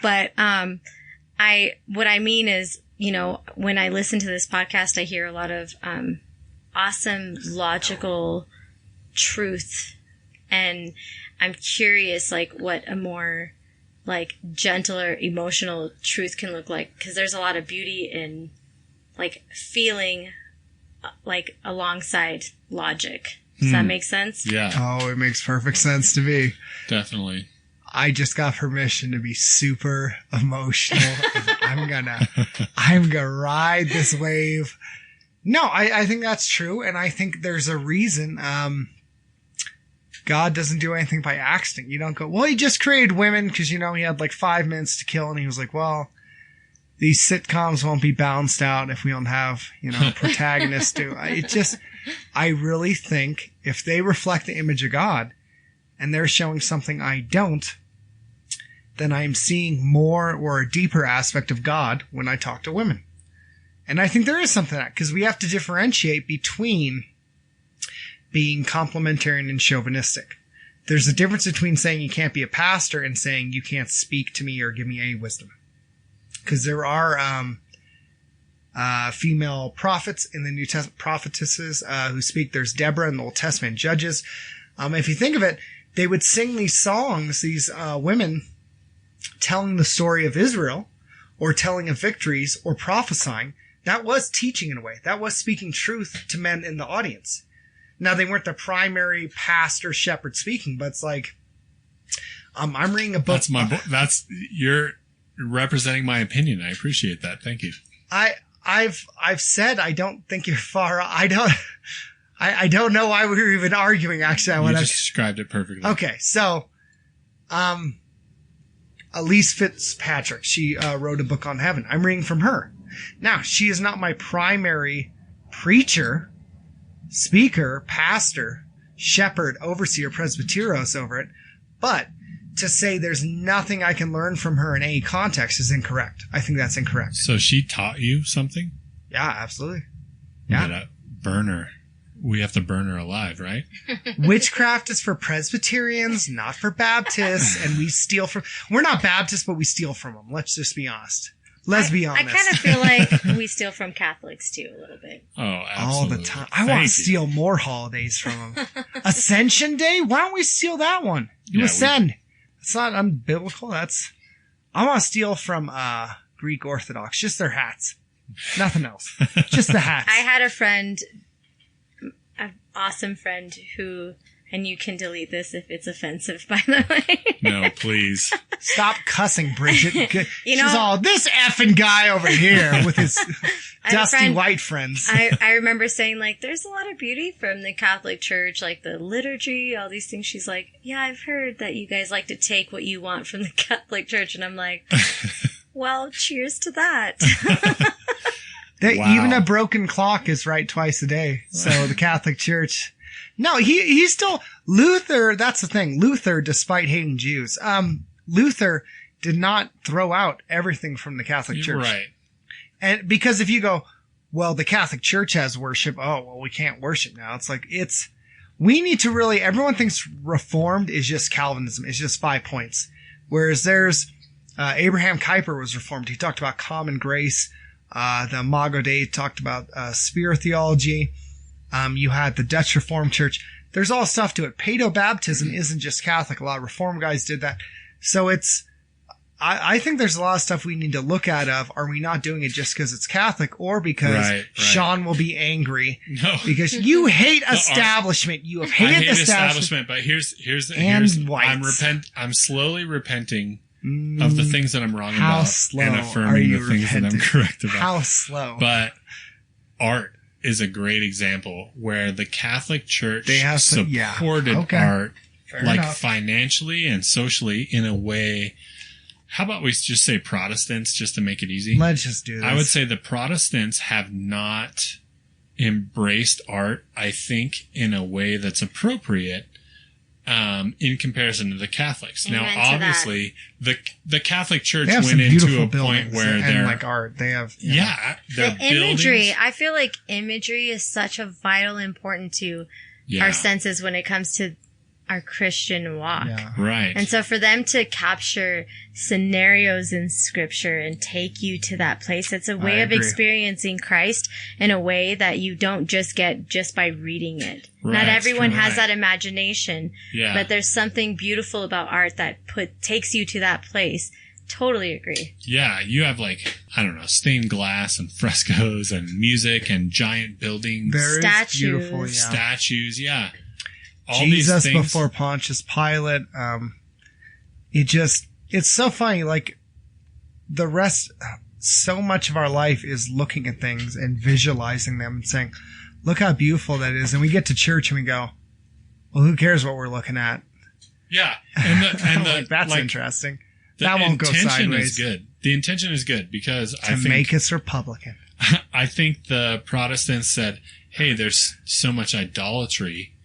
But what I mean is, when I listen to this podcast, I hear a lot of awesome logical truth, and I'm curious what a more gentler emotional truth can look like, because there's a lot of beauty in feeling alongside logic. Does that make sense? Yeah. Oh, it makes perfect sense to me. Definitely. I just got permission to be super emotional. I'm gonna ride this wave. No, I think that's true, and I think there's a reason. God doesn't do anything by accident. You don't go, well, he just created women because, he had 5 minutes to kill. And he was like, well, these sitcoms won't be balanced out if we don't have, protagonists do. I really think if they reflect the image of God and they're showing something I don't, then I'm seeing more or a deeper aspect of God when I talk to women. And I think there is something to that because we have to differentiate between being complimentarian and chauvinistic. There's a difference between saying you can't be a pastor and saying you can't speak to me or give me any wisdom. Because there are female prophets in the New Testament, prophetesses who speak. There's Deborah in the Old Testament, Judges. If you think of it, they would sing these songs, these women telling the story of Israel or telling of victories or prophesying. That was teaching in a way. That was speaking truth to men in the audience. Now, they weren't the primary pastor shepherd speaking, but it's I'm reading a book. You're representing my opinion. I appreciate that. Thank you. I've said I don't think you're far. I don't know why we were even arguing. Actually, you just described it perfectly. Okay, so, Elise Fitzpatrick, she wrote a book on heaven. I'm reading from her. Now, she is not my primary preacher, speaker, pastor, shepherd, overseer, presbyteros over it, but to say there's nothing I can learn from her in any context is incorrect. I think that's incorrect. So she taught you something? Yeah, absolutely. Yeah. We gotta burn her. We have to burn her alive, right? Witchcraft is for Presbyterians, not for Baptists, and we steal from... We're not Baptists, but we steal from them. Let's just be honest. Let's be honest. I kind of feel like we steal from Catholics too a little bit. Oh, absolutely. All the time. I want to steal more holidays from them. Ascension Day? Why don't we steal that one? You ascend. It's not unbiblical. I want to steal from Greek Orthodox. Just their hats. Nothing else. Just the hats. I had a friend, an awesome friend who, and you can delete this if it's offensive, by the way. No, please. Stop cussing, Bridget. She's all, this effing guy over here with his dusty white friends. I remember saying, like, there's a lot of beauty from the Catholic Church, like the liturgy, all these things. She's like, yeah, I've heard that you guys like to take what you want from the Catholic Church. And I'm like, well, cheers to that. Wow. Even a broken clock is right twice a day. So the Catholic Church... No, he's still... Luther, that's the thing. Luther, despite hating Jews, Luther did not throw out everything from the Catholic Church. Right. And because if you go, well, the Catholic Church has worship. Oh, well, we can't worship now. It's like, we need to really... Everyone thinks Reformed is just Calvinism. It's just 5 points. Whereas there's... Abraham Kuyper was Reformed. He talked about common grace. The Imago Dei talked about sphere theology. You had the Dutch Reformed Church. There's all stuff to it. Paedobaptism isn't just Catholic. A lot of Reformed guys did that. So I think there's a lot of stuff we need to look at are we not doing it just because it's Catholic or because Sean will be angry? No. Because you hate establishment. You have hated establishment. But here's I'm slowly repenting of the things that I'm wrong about and affirming the things that I'm correct about. How slow? But art is a great example where the Catholic Church supported art financially and socially in a way. How about we just say Protestants just to make it easy? Let's just do this. I would say the Protestants have not embraced art, I think, in a way that's appropriate. In comparison to the Catholics. Amen. Now, obviously, the Catholic Church went into a point where they're like art. They have the imagery. I feel like imagery is such a vital important to our senses when it comes to our Christian walk. Yeah. Right. And so for them to capture scenarios in scripture and take you to that place, it's a way of experiencing Christ in a way that you don't just get just by reading it. Right. Not everyone has that imagination, but there's something beautiful about art that takes you to that place. Totally agree. Yeah, you have stained glass and frescoes and music and giant buildings. Statues, yeah. All Jesus before Pontius Pilate. It's so funny. Like the rest, so much of our life is looking at things and visualizing them and saying, look how beautiful that is. And we get to church and we go, well, who cares what we're looking at? Yeah. And that's interesting. That won't go sideways. The intention is good. The intention is good because I think... To make us Republican. I think the Protestants said, hey, there's so much idolatry.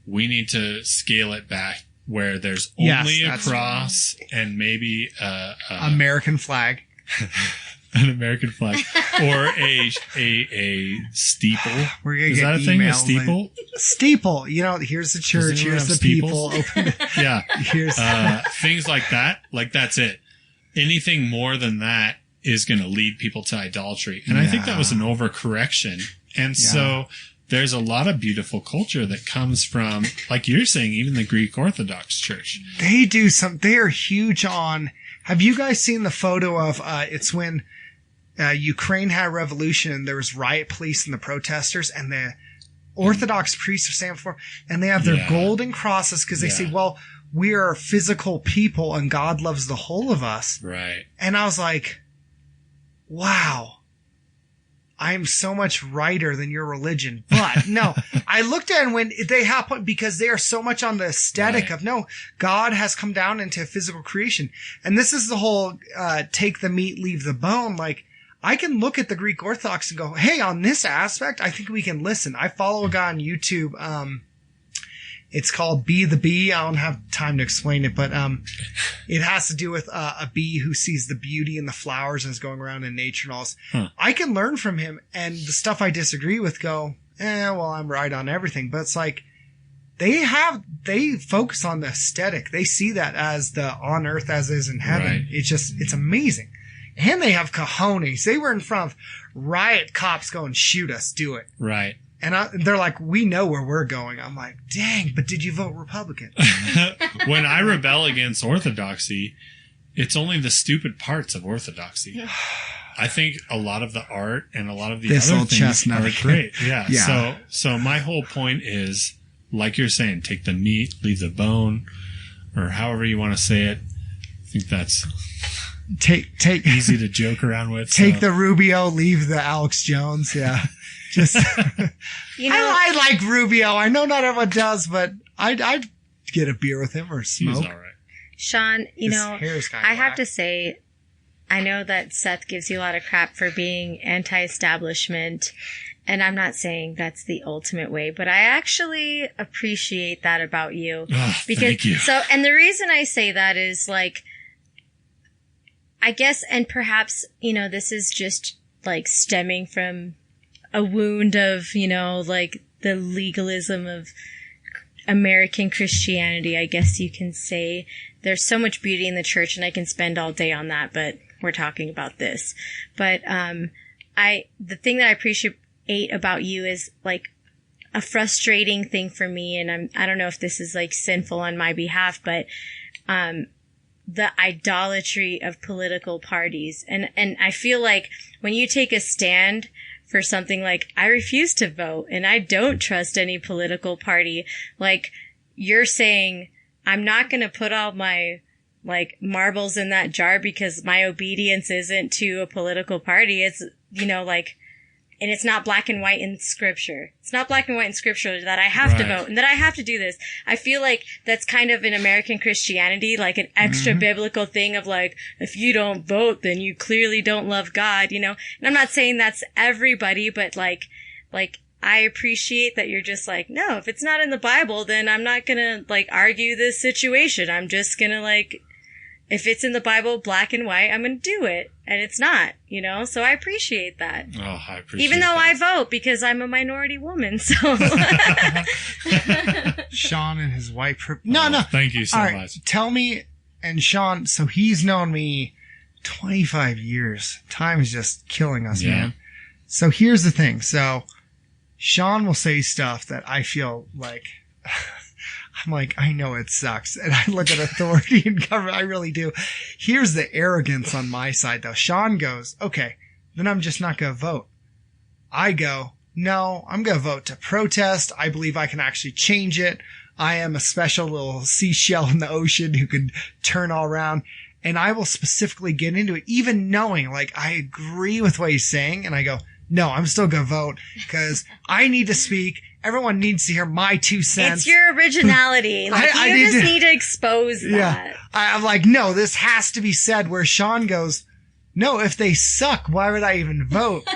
We need to scale it back where there's only a cross and maybe American flag. An American flag. Or a steeple. We're gonna Is get that a thing? A steeple? Steeple. Here's the church. Here's the people. Open yeah. Here's things like that. Like that's it. Anything more than that is going to lead people to idolatry. And I think that was an overcorrection. And so there's a lot of beautiful culture that comes from, like you're saying, even the Greek Orthodox Church. They are huge on, have you guys seen the photo of, it's when Ukraine had a revolution and there was riot police and the protesters and the Orthodox priests are standing for, and they have their golden crosses because they say, well, we are physical people and God loves the whole of us. Right. And I was like, wow. I'm so much righter than your religion. But no, I looked at it and when they happen, because they are so much on the aesthetic of, no, God has come down into physical creation. And this is the whole, take the meat, leave the bone. Like, I can look at the Greek Orthodox and go, hey, on this aspect, I think we can listen. I follow a guy on YouTube. It's called Be the Bee. I don't have time to explain it, but it has to do with a bee who sees the beauty in the flowers and is going around in nature and all this. I can learn from him, and the stuff I disagree with go, well, I'm right on everything. But it's like they focus on the aesthetic. They see that as the on earth as is in heaven. Right. It's amazing. And they have cojones. They were in front of riot cops going, shoot us, do it. Right. And they're like, we know where we're going. I'm like, dang, but did you vote Republican? When I rebel against orthodoxy, it's only the stupid parts of orthodoxy. I think a lot of the art and a lot of the This other old things chestnut. are great. Yeah. Yeah. So my whole point is, like you're saying, take the meat, leave the bone, or however you want to say it. I think that's Take easy to joke around with. Take the Rubio, leave the Alex Jones. Yeah. Just, You know, I like Rubio. I know not everyone does, but I'd get a beer with him or smoke. He's all right. Sean, you His know, hair's kinda I have whack. to say, I know that Seth gives you a lot of crap for being anti-establishment, and I'm not saying that's the ultimate way, but I actually appreciate that about you. Oh, thank you. So, and the reason I say that is like, I guess, and perhaps, you know, this is just like stemming from a wound of, you know, like the legalism of American Christianity, I guess you can say. There's so much beauty in the church, and I can spend all day on that, but we're talking about this. But the thing that I appreciate about you is like a frustrating thing for me, and I don't know if this is like sinful on my behalf, but the idolatry of political parties. And I feel like when you take a stand for something like, I refuse to vote and I don't trust any political party, like you're saying, I'm not going to put all my like marbles in that jar because my obedience isn't to a political party. It's, you know, like, and it's not black and white in scripture. It's not black and white in scripture that I have to vote and that I have to do this. I feel like that's kind of in American Christianity, like an extra biblical thing of like, if you don't vote, then you clearly don't love God, you know? And I'm not saying that's everybody, but like I appreciate that you're just like, no, if it's not in the Bible, then I'm not gonna like argue this situation. I'm just gonna like, if it's in the Bible, black and white, I'm going to do it. And it's not, you know? So I appreciate that. Oh, I appreciate Even though that. I vote because I'm a minority woman, so. Sean and his wife. No. Thank you so All right, much. tell me, and Sean, so he's known me 25 years. Time is just killing us, Yeah. man. So here's the thing. So Sean will say stuff that I feel like, I'm like, I know it sucks. And I look at authority and government. I really do. Here's the arrogance on my side, though. Sean goes, okay, then I'm just not going to vote. I go, no, I'm going to vote to protest. I believe I can actually change it. I am a special little seashell in the ocean who can turn all around. And I will specifically get into it, even knowing, like, I agree with what he's saying. And I go, no, I'm still going to vote because I need to speak. Everyone needs to hear my 2 cents. It's your originality. Like, I you just need to expose that. Yeah. I'm like, no, this has to be said, where Sean goes, no, if they suck, why would I even vote?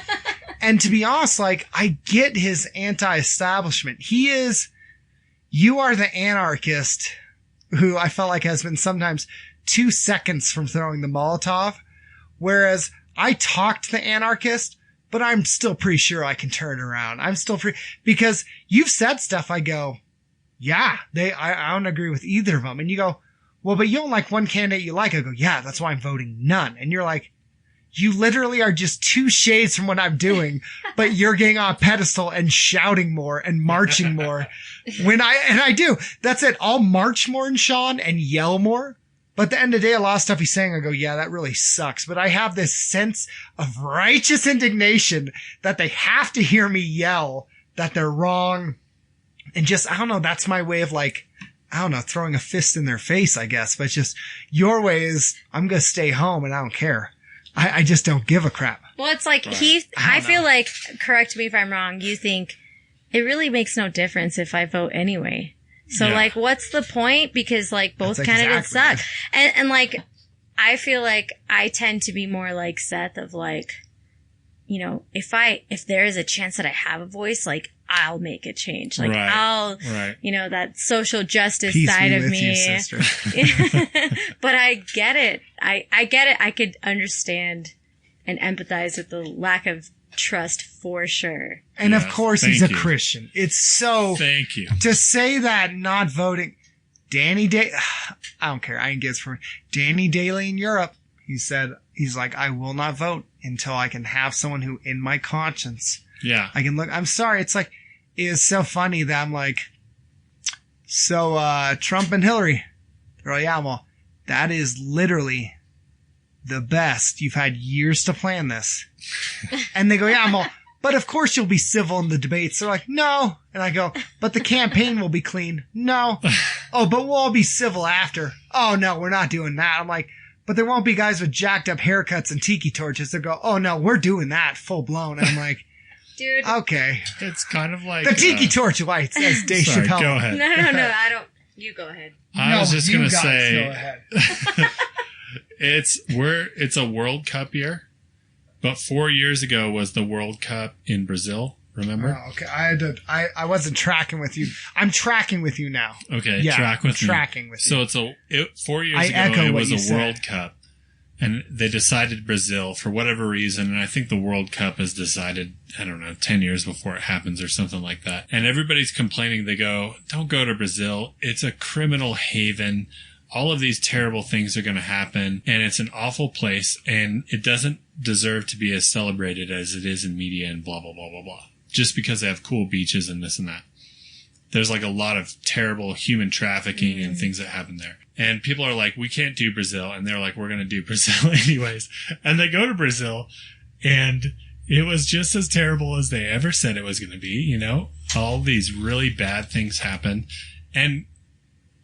And to be honest, like, I get his anti-establishment. You are the anarchist who I felt like has been sometimes 2 seconds from throwing the Molotov. Whereas I talk to the anarchist, but I'm still pretty sure I can turn it around. I'm still because you've said stuff. I go, yeah, I don't agree with either of them. And you go, well, but you don't like one candidate you like. I go, yeah, that's why I'm voting none. And you're like, you literally are just 2 shades from what I'm doing, but you're getting on a pedestal and shouting more and marching more. And I do. That's it. I'll march more than Sean and yell more. But at the end of the day, a lot of stuff he's saying, I go, yeah, that really sucks. But I have this sense of righteous indignation that they have to hear me yell that they're wrong. And just, I don't know, that's my way of like, I don't know, throwing a fist in their face, I guess. But it's just, your way is, I'm going to stay home and I don't care. I just don't give a crap. Well, it's like I feel like, correct me if I'm wrong, you think it really makes no difference if I vote anyway. So, Yeah. like, what's the point? Because, like, both That's candidates exactly suck. And, like, I feel like I tend to be more like Seth of, like, you know, if there is a chance that I have a voice, like, I'll make a change. Like, Right. you know, that social justice Peace side be of with me. you, sister. But I get it. I get it. I could understand and empathize with the lack of trust for sure. And of Yes, course, he's a thank you. Christian. It's so, Thank you. to say that not voting, Danny Day, I don't care. I can guess from Danny Daly in Europe. He's like, I will not vote until I can have someone who, in my conscience, I can look. I'm sorry. It's like, it is so funny that I'm like, so, Trump and Hillary. They're like, yeah, well, that is literally the best. You've had years to plan this. And they go, yeah, well, but of course you'll be civil in the debates. They're like, no. And I go, but the campaign will be clean. No. Oh, but we'll all be civil after. Oh, no, we're not doing that. I'm like, but there won't be guys with jacked up haircuts and tiki torches. They go, oh, no, we're doing that full blown. And I'm like, dude. Okay. It's kind of like the tiki torch lights, as Dave Chappelle. Go ahead. No, I don't. You go ahead. I was just going to say, go ahead. it's a World Cup year, but 4 years ago was the World Cup in Brazil. Remember? Oh, okay. I wasn't tracking with you. I'm tracking with you now. Okay. Yeah, track with me. Tracking with you. So 4 years ago, it was a World Cup. And they decided Brazil for whatever reason. And I think the World Cup is decided, 10 years before it happens or something like that. And everybody's complaining. They go, don't go to Brazil. It's a criminal haven. All of these terrible things are going to happen. And it's an awful place. And it doesn't deserve to be as celebrated as it is in media and blah, blah, blah, blah, blah. Just because they have cool beaches and this and that. There's like a lot of terrible human trafficking and things that happen there. And people are like, we can't do Brazil. And they're like, we're going to do Brazil anyways. And they go to Brazil and it was just as terrible as they ever said it was going to be. All these really bad things happened. And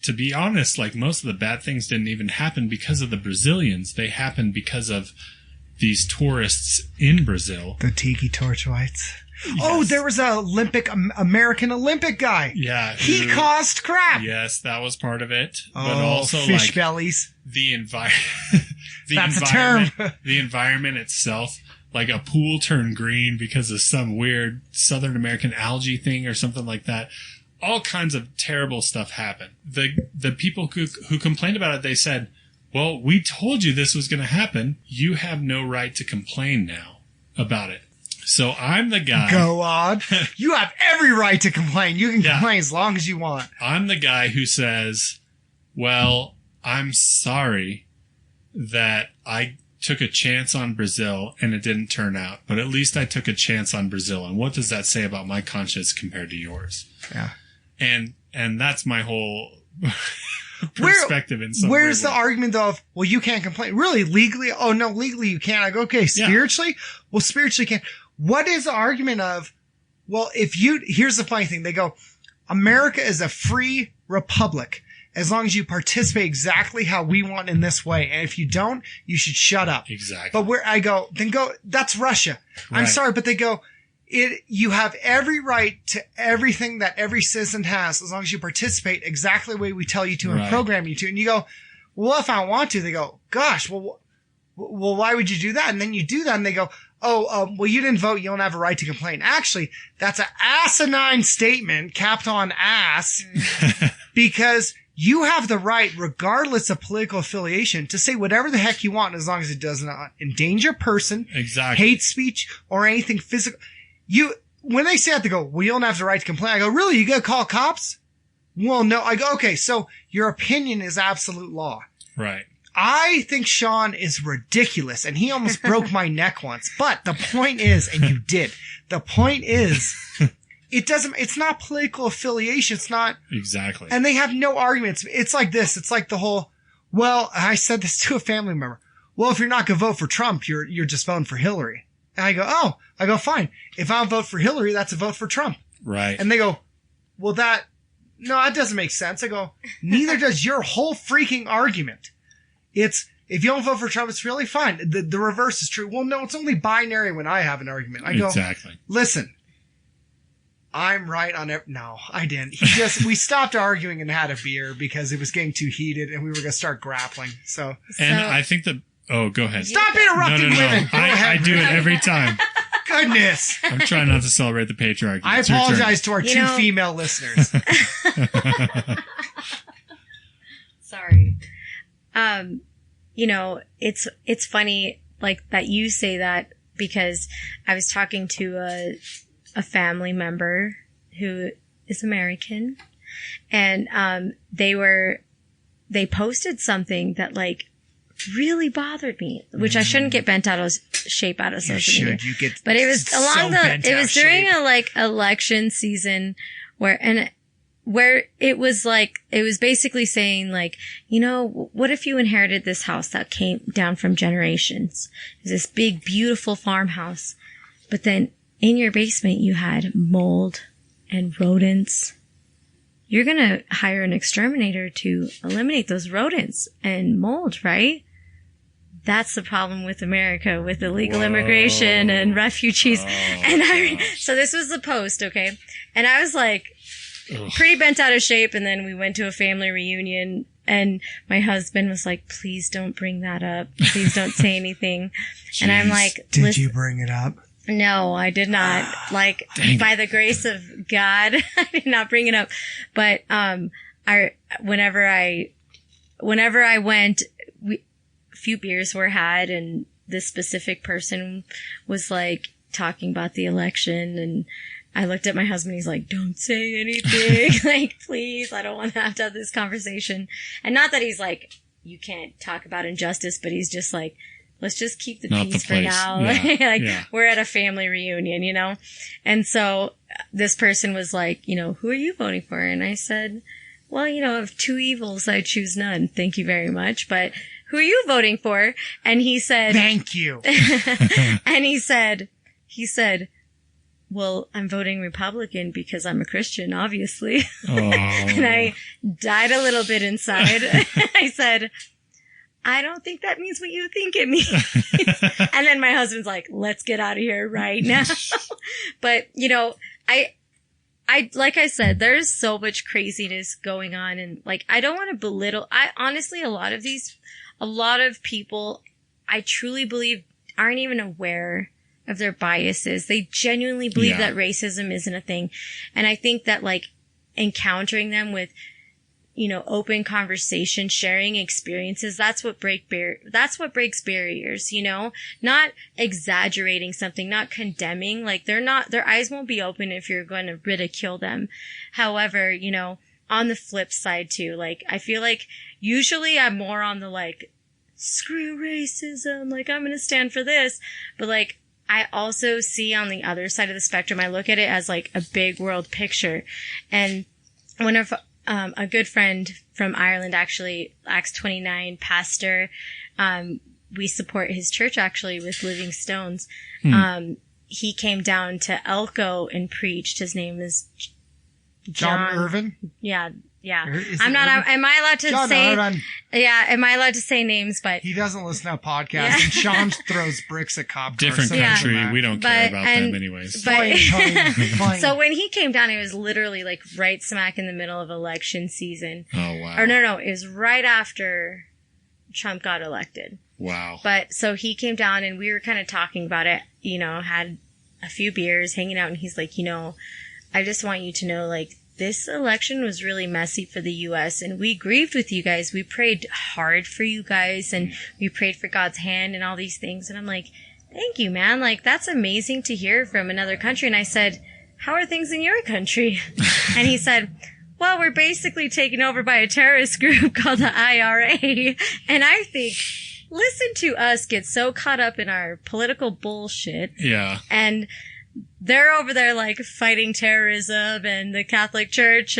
to be honest, like most of the bad things didn't even happen because of the Brazilians. They happened because of these tourists in Brazil. The tiki torch lights. Yes. Oh, there was a American Olympic guy. Yeah. He caused crap. Yes, that was part of it. Oh, but also fish like bellies. The That's a term. The environment itself, like a pool turned green because of some weird Southern American algae thing or something like that. All kinds of terrible stuff happened. The people who complained about it, they said, well, we told you this was going to happen. You have no right to complain now about it. So I'm the guy. Go on. You have every right to complain. You can complain as long as you want. I'm the guy who says, well, I'm sorry that I took a chance on Brazil and it didn't turn out, but at least I took a chance on Brazil. And what does that say about my conscience compared to yours? Yeah. And that's my whole perspective in some Where's way. the argument though of, well, you can't complain. Really? Legally? Oh, no, legally you can't. I go, okay, spiritually? Yeah. Well, spiritually you can't. What is the argument of, well, here's the funny thing. They go, America is a free republic as long as you participate exactly how we want in this way. And if you don't, you should shut up. Exactly. But where I go, that's Russia. Right. I'm sorry, but they go, you have every right to everything that every citizen has as long as you participate exactly the way we tell you to and program you to. And you go, well, if I want to, they go, gosh, well, why would you do that? And then you do that and they go, well, you didn't vote. You don't have a right to complain. Actually, that's an asinine statement, capped on ass, because you have the right, regardless of political affiliation, to say whatever the heck you want as long as it does not endanger person, hate speech, or anything physical. When they say that, they go, well, you don't have the right to complain. I go, really? You gotta call cops? Well, no. I go, okay, so your opinion is absolute law. Right. I think Sean is ridiculous, and he almost broke my neck once. But the point is, and you did, the point is, it's not political affiliation. It's not. Exactly. And they have no arguments. It's like this. It's like the whole, well, I said this to a family member. Well, if you're not going to vote for Trump, you're just voting for Hillary. And I go, fine. If I don't vote for Hillary, that's a vote for Trump. Right. And they go, well, that doesn't make sense. I go, neither does your whole freaking argument. It's, if you don't vote for Trump, it's really fine. The reverse is true. Well, no, it's only binary when I have an argument. I go, listen, I'm right on it. No, I didn't. We stopped arguing and had a beer because it was getting too heated and we were going to start grappling. So I think go ahead. Stop interrupting women. I do it every time. Goodness. I'm trying not to celebrate the patriarchy. I apologize to our two female listeners. Sorry. It's funny, like, that you say that, because I was talking to a family member who is American, and they posted something that, like, really bothered me, which I shouldn't get bent out of shape out of social media. You get but it was along it was during a like election season where it was like, it was basically saying like, you know, what if you inherited this house that came down from generations? It was this big, beautiful farmhouse, but then in your basement you had mold and rodents. You're going to hire an exterminator to eliminate those rodents and mold, right? That's the problem with America, with illegal immigration and refugees. So this was the post, okay? And I was like, pretty bent out of shape. And then we went to a family reunion and my husband was like, please don't bring that up. Please don't say anything. And I'm like, did you bring it up? No, I did not. Like, by the grace of God, I did not bring it up. But, whenever I went, a few beers were had and this specific person was like talking about the election, and I looked at my husband. He's like, don't say anything. Like, please, I don't want to have this conversation. And not that he's like, you can't talk about injustice, but he's just like, let's just keep the peace for now. Yeah. We're at a family reunion, you know? And so this person was like, you know, who are you voting for? And I said, well, you know, of two evils, I choose none. Thank you very much. But who are you voting for? And he said, thank you. And he said, well, I'm voting Republican because I'm a Christian, obviously. Oh. And I died a little bit inside. I said, I don't think that means what you think it means. And then my husband's like, let's get out of here right now. But, you know, I, like I said, there's so much craziness going on. And like, I don't want to belittle. Honestly, a lot of people, I truly believe aren't even aware of their biases. They genuinely believe that racism isn't a thing. And I think that like encountering them with, you know, open conversation, sharing experiences, that's what breaks barriers, you know, not exaggerating something, not condemning, like their eyes won't be open if you're going to ridicule them. However, you know, on the flip side too, like, I feel like usually I'm more on the like, screw racism, like I'm going to stand for this. But like, I also see on the other side of the spectrum, I look at it as like a big world picture. And whenever, a good friend from Ireland, actually, Acts 29 pastor, we support his church actually with Living Stones. He came down to Elko and preached. His name is John Irvin? Yeah. Am I allowed to John say, Irvin. Yeah, am I allowed to say names? But he doesn't listen to podcasts, and Sean throws bricks at cop cars. Different country. We don't care about them anyways. But, so when he came down, it was literally like right smack in the middle of election season. Oh, wow. Or no, it was right after Trump got elected. Wow. But so he came down and we were kind of talking about it, you know, had a few beers, hanging out, and he's like, you know, I just want you to know, like, this election was really messy for the U.S. and we grieved with you guys. We prayed hard for you guys and we prayed for God's hand and all these things. And I'm like, thank you, man. Like, that's amazing to hear from another country. And I said, how are things in your country? And he said, well, we're basically taken over by a terrorist group called the IRA. And I think, listen to us get so caught up in our political bullshit. Yeah. And they're over there like fighting terrorism and the Catholic Church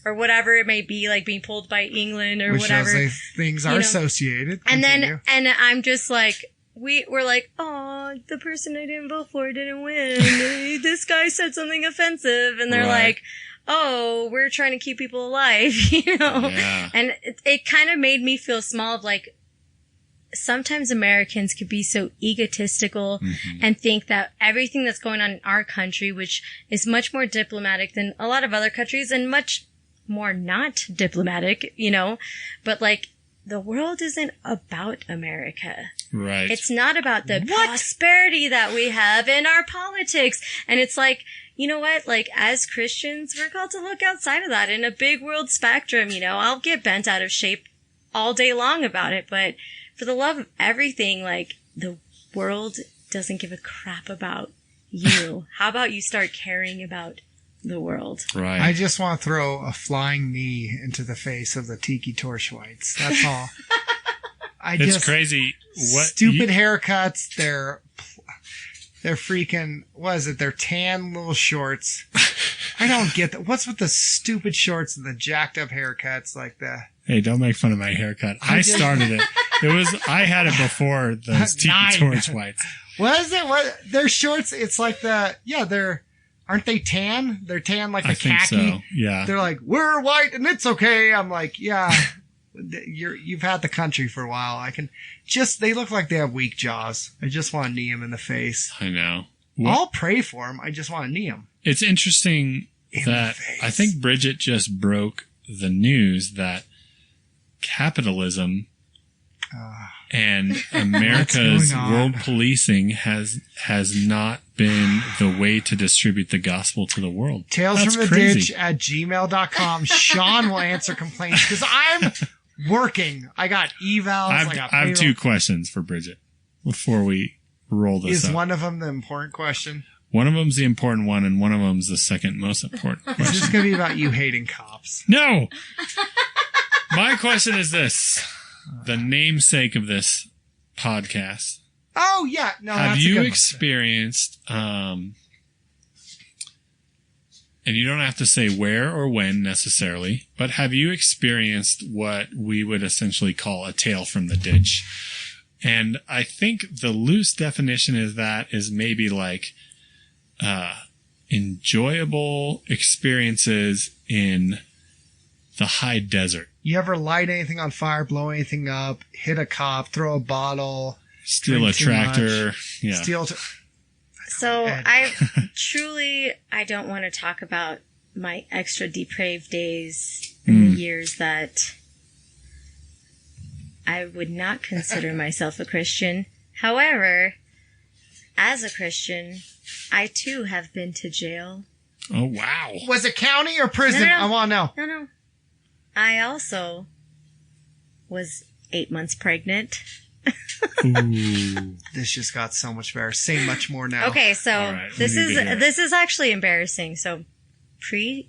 or whatever it may be, like being pulled by England or whatever. Which things are associated. And and I'm just like, we're like, oh, the person I didn't vote for didn't win. This guy said something offensive. And they're like, oh, we're trying to keep people alive, you know? Yeah. And it kind of made me feel small of like, sometimes Americans could be so egotistical and think that everything that's going on in our country, which is much more diplomatic than a lot of other countries and much more not diplomatic, you know, but like the world isn't about America. Right. It's not about the prosperity that we have in our politics. And it's like, you know what? Like, as Christians, we're called to look outside of that in a big world spectrum. You know, I'll get bent out of shape all day long about it, but for the love of everything, like, the world doesn't give a crap about you. How about you start caring about the world? Right. I just want to throw a flying knee into the face of the Tiki Torchwites. That's all. It's crazy. What stupid haircuts. They're freaking, what is it? They're tan little shorts. I don't get that. What's with the stupid shorts and the jacked up haircuts like that? Hey, don't make fun of my haircut. I started it. I had it before those Tiki Torch whites. What is it? What? Their shorts, it's like aren't they tan? They're tan like the khaki. I think so, yeah. They're like, we're white and it's okay. I'm like, yeah, you've had the country for a while. They look like they have weak jaws. I just want to knee them in the face. I know. I'll pray for them. I just want to knee them. It's interesting that I think Brigitte just broke the news that capitalism and America's world policing has not been the way to distribute the gospel to the world. Talesfromtheditch@gmail.com. Sean will answer complaints because I'm working. I got evals. I have 2 questions for Brigitte before we roll this up. Is one of them the important question? One of them's the important one, and one of them's the second most important question. Is this going to be about you hating cops? No! My question is this. The namesake of this podcast. Oh, yeah. No, have you experienced, and you don't have to say where or when necessarily, but have you experienced what we would essentially call a tale from the ditch? And I think the loose definition is maybe like enjoyable experiences in the high desert. You ever light anything on fire, blow anything up, hit a cop, throw a bottle, steal a tractor, So I don't want to talk about my extra depraved days in the years that I would not consider myself a Christian. However, as a Christian, I too have been to jail. Oh, wow. Was it county or prison? No. I want to know. No. I also was 8 months pregnant. Ooh. This just got so much better. Say much more now. Okay, so right, this is actually embarrassing. So pre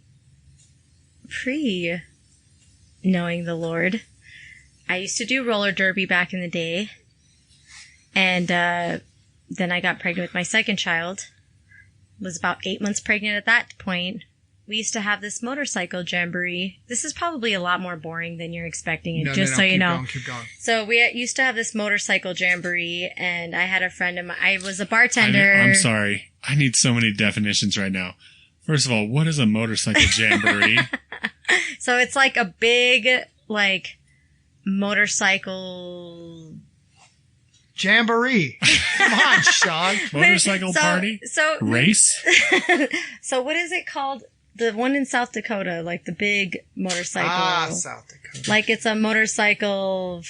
knowing the Lord, I used to do roller derby back in the day, and then I got pregnant with my second child. Was about 8 months pregnant at that point. We used to have this motorcycle jamboree. This is probably a lot more boring than you're expecting it, so you know. Keep going. So we used to have this motorcycle jamboree, and I had a friend of mine. I was a bartender. I'm sorry. I need so many definitions right now. First of all, what is a motorcycle jamboree? So it's like a big, motorcycle jamboree. Come on, Sean. Motorcycle party? Race? So what is it called? The one in South Dakota, the big motorcycle. South Dakota. It's a motorcycle.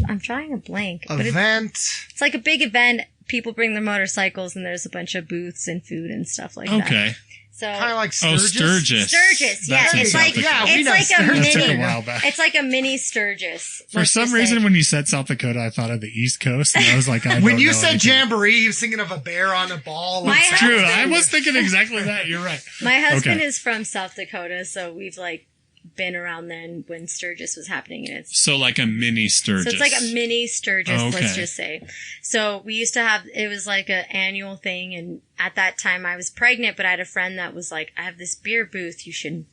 I'm drawing a blank. Event. It's like a big event. People bring their motorcycles, and there's a bunch of booths and food and stuff like that. Okay. So kind of like Sturgis. Sturgis, yeah. It's like a mini Sturgis. For some reason, when you said South Dakota, I thought of the East Coast, and I was like, when you said jamboree, you was thinking of a bear on a ball. It's true. I was thinking exactly that. You're right. My husband is from South Dakota, so we've been around then when Sturgis was happening. And it's so like a mini Sturgis. So it's like a mini Sturgis, let's just say. So we used to have, it was like an annual thing, and at that time I was pregnant, but I had a friend that was like, I have this beer booth, you should,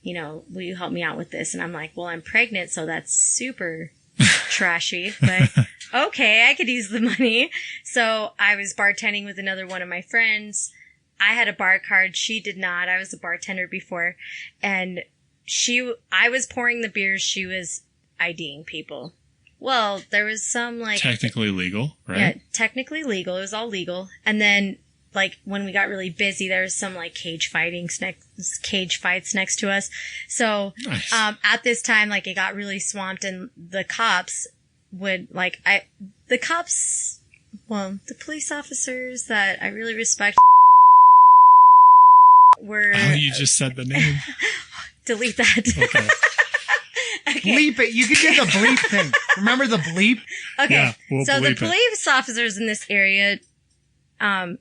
will you help me out with this? And I'm like, well, I'm pregnant, so that's super trashy, but okay, I could use the money. So I was bartending with another one of my friends. I had a bar card, she did not. I was a bartender before, and I was pouring the beers, she was IDing people. Well, there was some technically legal, right? Yeah, technically legal. It was all legal. And then when we got really busy, there was some cage fights next to us. So, nice. At this time, it got really swamped, and the cops would the police officers that I really respect were. Oh, you just said the name. Delete that. Okay. Okay. Bleep it. You can do the bleep thing. Remember the bleep? Okay. Yeah, we'll so the bleep police officers in this area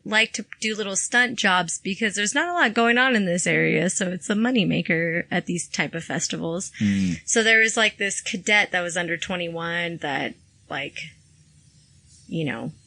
like to do little stunt jobs because there's not a lot going on in this area, so it's a moneymaker at these type of festivals. So there was this cadet that was under 21 that like,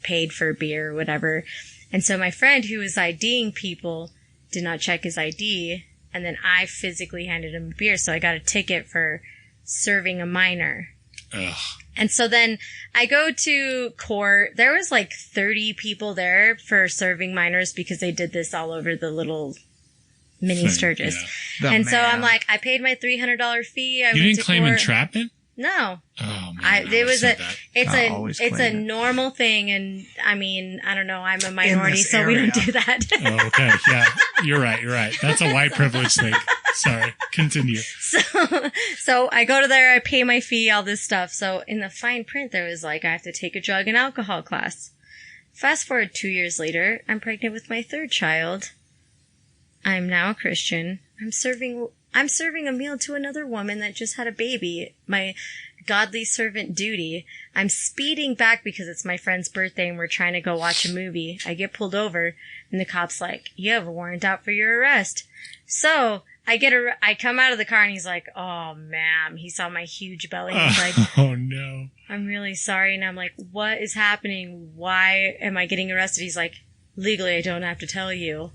paid for beer or whatever. And so my friend who was IDing people did not check his ID. And then I physically handed him a beer. So I got a ticket for serving a minor. Ugh. And so then I go to court. There was like 30 people there for serving minors because they did this all over the little mini Sturgis. Yeah. And so I'm like, I paid my $300 fee. You didn't claim entrapment? No. Oh man, it's a normal thing, and I mean, I don't know, I'm a minority, so we don't do that. Oh, okay, yeah, you're right. That's a white privilege thing. Sorry, continue. So I go to there, I pay my fee, all this stuff. So in the fine print, there was like, I have to take a drug and alcohol class. Fast forward 2 years later, I'm pregnant with my third child. I'm now a Christian. I'm serving a meal to another woman that just had a baby. My godly servant duty. I'm speeding back because it's my friend's birthday and we're trying to go watch a movie. I get pulled over and the cop's like, you have a warrant out for your arrest. So I come out of the car and he's like, oh, ma'am. He saw my huge belly. He's like, oh no. I'm really sorry. And I'm like, what is happening? Why am I getting arrested? He's like, legally, I don't have to tell you.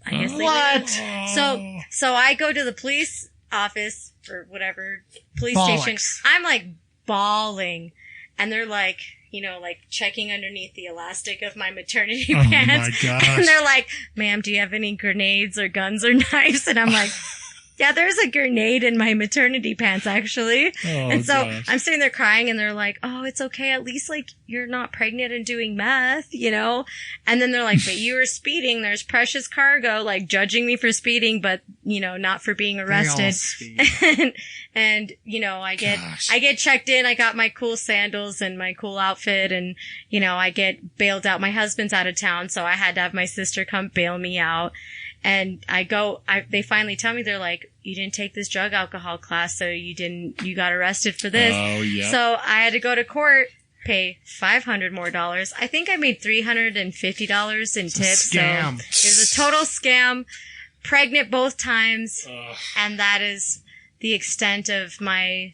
I guess what? So I go to the police office or whatever, police Bollocks. station. I'm like bawling. And they're like, like checking underneath the elastic of my maternity pants. Oh my gosh. And they're like, ma'am, do you have any grenades or guns or knives? And I'm like, yeah, there's a grenade in my maternity pants, actually. Oh, and so gosh. I'm sitting there crying and they're like, oh, it's okay. At least like you're not pregnant and doing meth, And then they're like, but you were speeding. There's precious cargo, like judging me for speeding, but, not for being arrested. and, I get checked in. I got my cool sandals and my cool outfit and, I get bailed out. My husband's out of town. So I had to have my sister come bail me out. And they finally tell me, they're like, you didn't take this drug alcohol class, so you got arrested for this. Oh, yeah. So I had to go to court, pay $500 more. I think I made $350 in tips. Scam. So it was a total scam. Pregnant both times. And that is the extent of my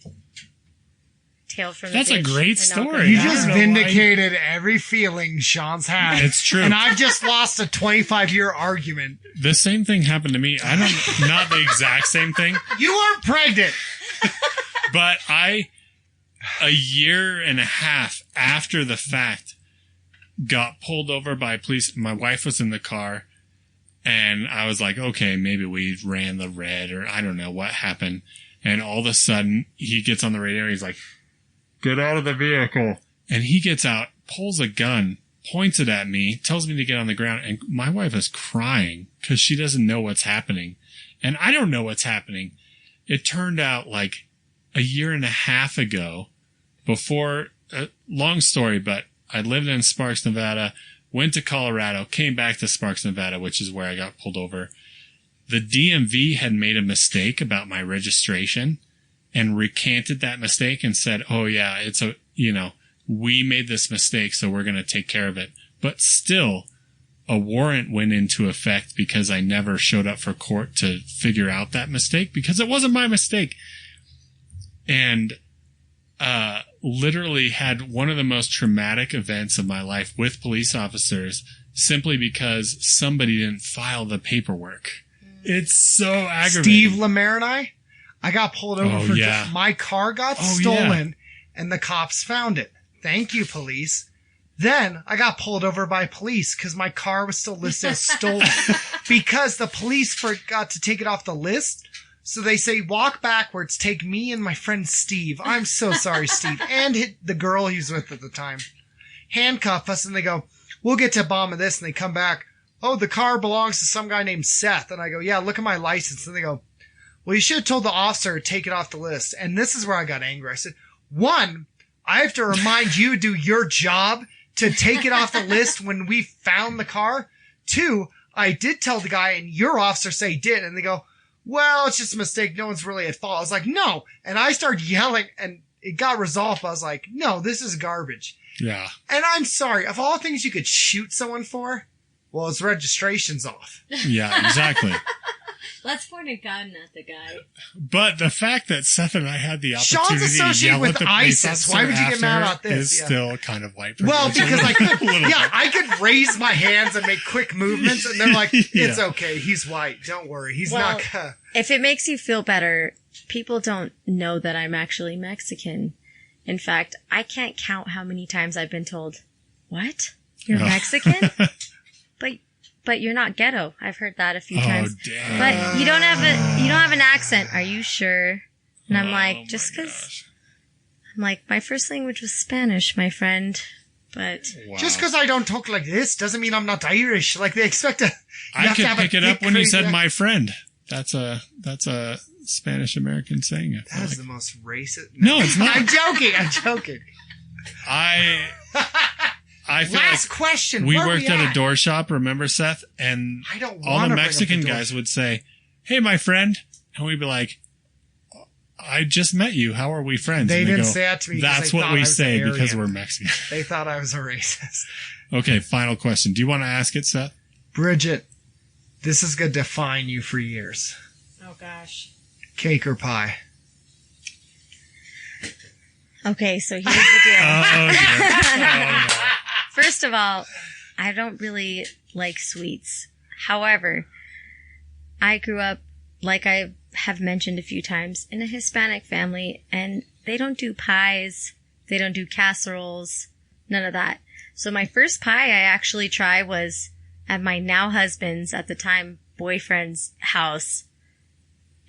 tale from the That's a ditch great and story. alcohol. You I just don't know vindicated every feeling Sean's had. It's true. And I've just lost a 25-year argument. The same thing happened to me. Not the exact same thing, You aren't pregnant. but a year and a half after the fact, got pulled over by police. My wife was in the car, and I was like, okay, maybe we ran the red, or I don't know what happened. And all of a sudden, he gets on the radio. He's like, get out of the vehicle. And he gets out, pulls a gun, points it at me, tells me to get on the ground. And my wife is crying because she doesn't know what's happening. And I don't know what's happening. It turned out like a year and a half ago, before, long story, but I lived in Sparks, Nevada, went to Colorado, came back to Sparks, Nevada, which is where I got pulled over. The DMV had made a mistake about my registration and recanted that mistake and said, oh yeah, we made this mistake, so we're going to take care of it. But still, a warrant went into effect because I never showed up for court to figure out that mistake because it wasn't my mistake. And, literally had one of the most traumatic events of my life with police officers simply because somebody didn't file the paperwork. It's so aggravating. Steve Lemaire and I got pulled over yeah. my car got stolen and the cops found it. Thank you, police. Then I got pulled over by police because my car was still listed as stolen because the police forgot to take it off the list. So they say, walk backwards, take me and my friend Steve. I'm so sorry, Steve. And hit the girl he was with at the time. Handcuff us and they go, we'll get to the bottom of this. And they come back. Oh, the car belongs to some guy named Seth. And I go, yeah, look at my license. And they go, well, you should have told the officer to take it off the list. And this is where I got angry. I said, one, I have to remind you to do your job to take it off the list when we found the car. Two, I did tell the guy and your officer say he did. And they go, well, it's just a mistake. No one's really at fault. I was like, no. And I started yelling and it got resolved. I was like, no, this is garbage. Yeah. And I'm sorry. Of all things you could shoot someone for, well, his registration's off. Yeah, exactly. Let's point a gun at the guy. But the fact that Seth and I had the Sean's opportunity to associated yell with at the police ISIS. officer Why would you get mad after about this? is Yeah. still kind of white Well, privilege. because I could, A little bit. I could raise my hands and make quick movements, and they're like, "It's okay. He's white. Don't worry. He's Well, not." If it makes you feel better, people don't know that I'm actually Mexican. In fact, I can't count how many times I've been told, "What? You're Oh. Mexican?" But you're not ghetto. I've heard that a few times. Damn. But you don't have an accent. Are you sure? And I'm like, just my because gosh. I'm like, my first language was Spanish, my friend. But Wow. Just because I don't talk like this doesn't mean I'm not Irish. Like they expect to. I could pick it up when you said "my friend." That's a Spanish American saying. I feel That is like. the most racist. No, it's not. I'm joking. I'm joking. I feel Last like question. we Where worked we at a door shop, remember, Seth? And I don't all wanna the bring up Mexican the door guys shop. would say, "Hey, my friend," and we'd be like, "I just met you. How are we friends?" They And didn't go, say that to me 'cause That's they what thought we I was say because Aryan. we're Mexican. They thought I was a racist. Okay, final question. Do you want to ask it, Seth? Brigitte, this is going to define you for years. oh gosh. Cake or pie? Okay, so here's the deal. Oh, dear. First of all, I don't really like sweets. However, I grew up, like I have mentioned a few times, in a Hispanic family, and they don't do pies, they don't do casseroles, none of that. So my first pie I actually tried was at my now husband's, at the time boyfriend's house,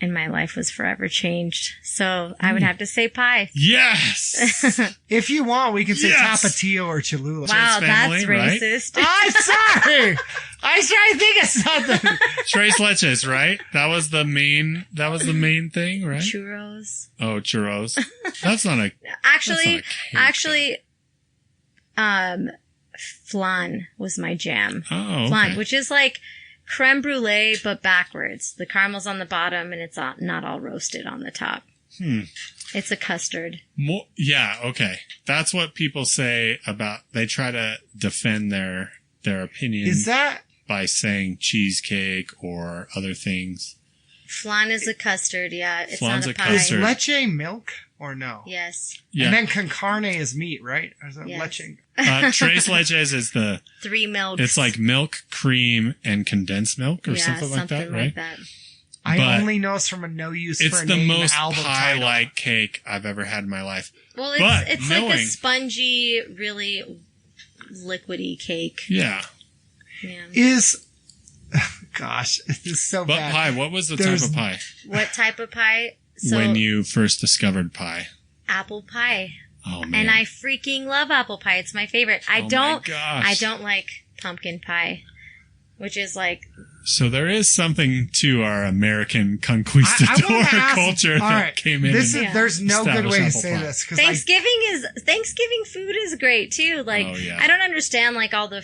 and my life was forever changed. So I would have to say pie. Yes. If you want, we can say Yes! Tapatio or Cholula. Wow, family, that's right? racist. I'm sorry. I was trying to think of something. Tres leches, right? That was the main thing, right? Churros. Oh, churros. That's not a Actually, That's not a cake, flan was my jam. Oh, Flan, okay. which is like creme brulee, but backwards. The caramel's on the bottom and it's not all roasted on the top. It's a custard. Yeah, okay. That's what people say about, they try to defend their opinion Is that? by saying cheesecake or other things. Flan is a custard, yeah. It's Flan's not a a pie. Is custard. leche milk or no? Yes. Yeah. And then con carne is meat, right? Or is that Yes. leche? Tres leches is 3 milks. it's like milk, cream, and condensed milk or something like that, right? I But only know it's from a no use It's for a the name most album title. pie-like cake I've ever had in my life. Well, But it's like a knowing- spongy, really liquidy cake. Yeah. Yeah. Is gosh, this is so But bad. pie, what was the There's- type of pie What type of pie? So, when you first discovered pie? apple pie. Oh, man. And I freaking love apple pie. It's my favorite. Oh, my gosh. I don't like pumpkin pie, which is like, So there is something to our American conquistador I wanna ask- culture all that right, came in. This and is, there's no good way to established say apple pie. this because Thanksgiving food is great too. Like, Oh, yeah. I don't understand like all the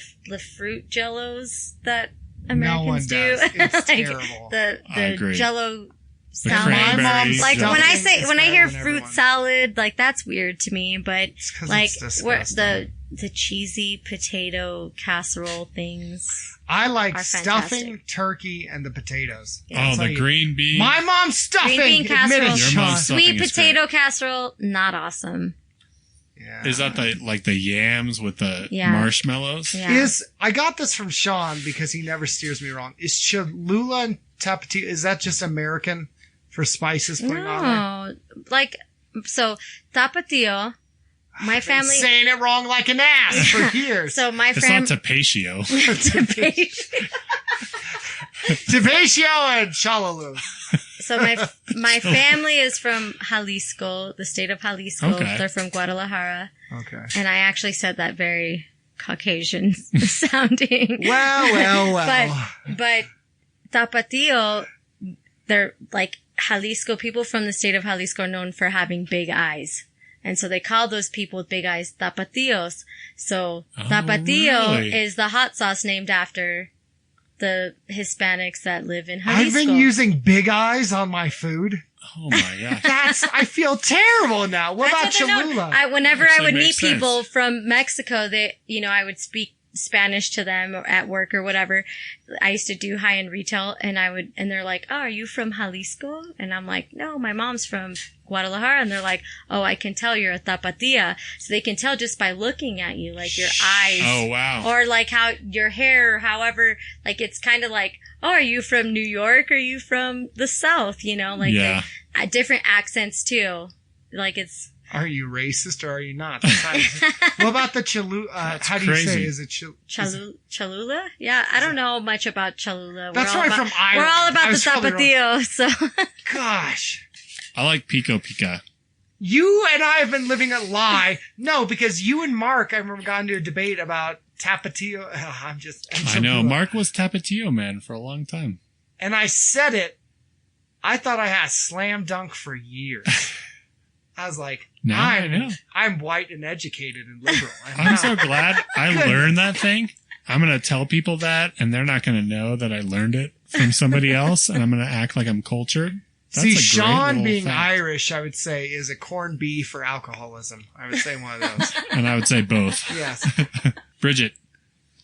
fruit jellos that no one Americans do. does. It's Like, terrible. I the agree. jello The salad. cranberries, Like jello. when I Stuffing hear is better than fruit everyone. salad, like that's weird to me. But It's 'cause like it's where disgusting. the cheesy potato casserole things. I like are stuffing, fantastic. turkey, and the potatoes. Oh, That's the like- green bean. My mom's stuffing. Green bean Admit it, casserole. Your Sean. mom's stuffing Sweet is potato casserole, not awesome. Yeah. Is that the yams with the Yeah. marshmallows? Yeah. I got this from Sean because he never steers me wrong. Is Cholula and Tapatio, is that just American for spices putting on there? No, like so tapatio. My Been family. saying it wrong like an ass for years. So my It's family. not tapatio. Tapatio and Cholula. So my family is from Jalisco, the state of Jalisco. Okay. They're from Guadalajara, Okay. and I actually said that very Caucasian sounding. Well. But tapatio, they're like Jalisco. People from the state of Jalisco are known for having big eyes. And so they call those people with big eyes tapatios. So tapatio really? is the hot sauce named after the Hispanics that live in Jalisco. I've been using big eyes on my food. Oh my gosh. I feel terrible now. What That's about what they're known. Cholula? Whenever I Actually would meet makes sense. people from Mexico, I would speak Spanish to them or at work or whatever. I used to do high-end retail, and they're like, "Oh, are you from Jalisco?" And I'm like, "No, my mom's from Guadalajara." And they're like, "Oh, I can tell you're a tapatía." So they can tell just by looking at you, like your eyes. Oh, wow. Or like how your hair, however, like it's kind of like, "Oh, are you from New York? Or are you from the South?" You know, like different accents too. Like it's. Are you racist or are you not? What about the Cholula? How do you say? Is it Cholula? Yeah, I don't know much about Cholula. That's right from Ireland. We're all about the tapatio, so. Gosh. I like pico pica. You and I have been living a lie. No, because you and Mark, I remember got into a debate about tapatio. I know. Mark was tapatio man for a long time. And I said it. I thought I had a slam dunk for years. I was like, I know. I'm white and educated and liberal. I'm so glad I learned that thing. I'm going to tell people that, and they're not going to know that I learned it from somebody else, and I'm going to act like I'm cultured. That's See, Sean being Irish, I would say, is a corned beef for alcoholism. I would say one of those. And I would say both. Yes. Brigitte,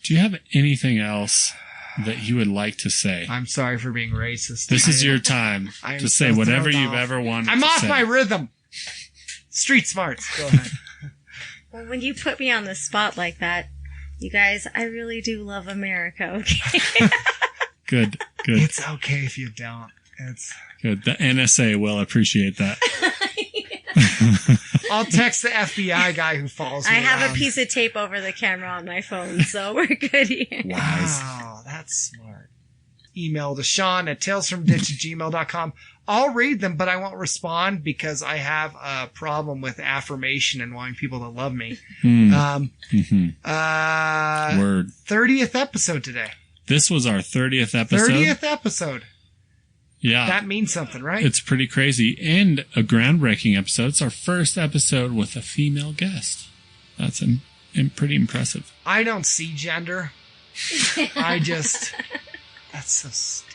do you have anything else that you would like to say? I'm sorry for being racist. This is your time to say whatever you've ever wanted I'm to off say. my rhythm. Street smarts. Go ahead. Well, when you put me on the spot like that, you guys, I really do love America, okay? Good. It's okay if you don't. It's good. The NSA will appreciate that. I'll text the FBI guy who follows me I have around. a piece of tape over the camera on my phone, so we're good here. Wow, that's smart. Email to Sean at talesfromditch@gmail.com. I'll read them, but I won't respond because I have a problem with affirmation and wanting people to love me. Word. 30th episode today. This was our 30th episode. 30th episode. Yeah. That means something, right? It's pretty crazy. And a groundbreaking episode. It's our first episode with a female guest. That's pretty impressive. I don't see gender. That's so stupid.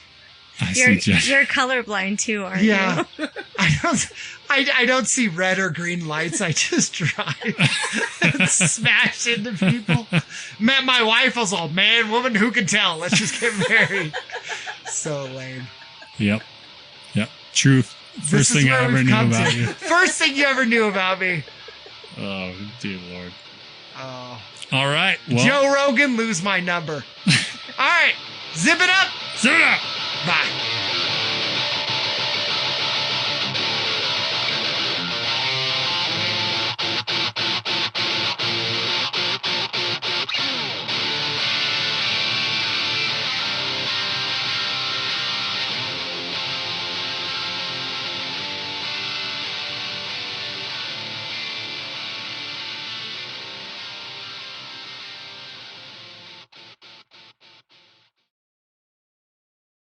You're colorblind too, aren't you? I don't see red or green lights. I just drive and smash into people. Met my wife. I was all, man, woman, who can tell? Let's just get married. So lame. Yep. Truth. First thing I ever knew about you. First thing you ever knew about me. Oh, dear Lord. Oh. All right. Well, Joe Rogan, lose my number. All right. Zip it up. Zip it up. Bye.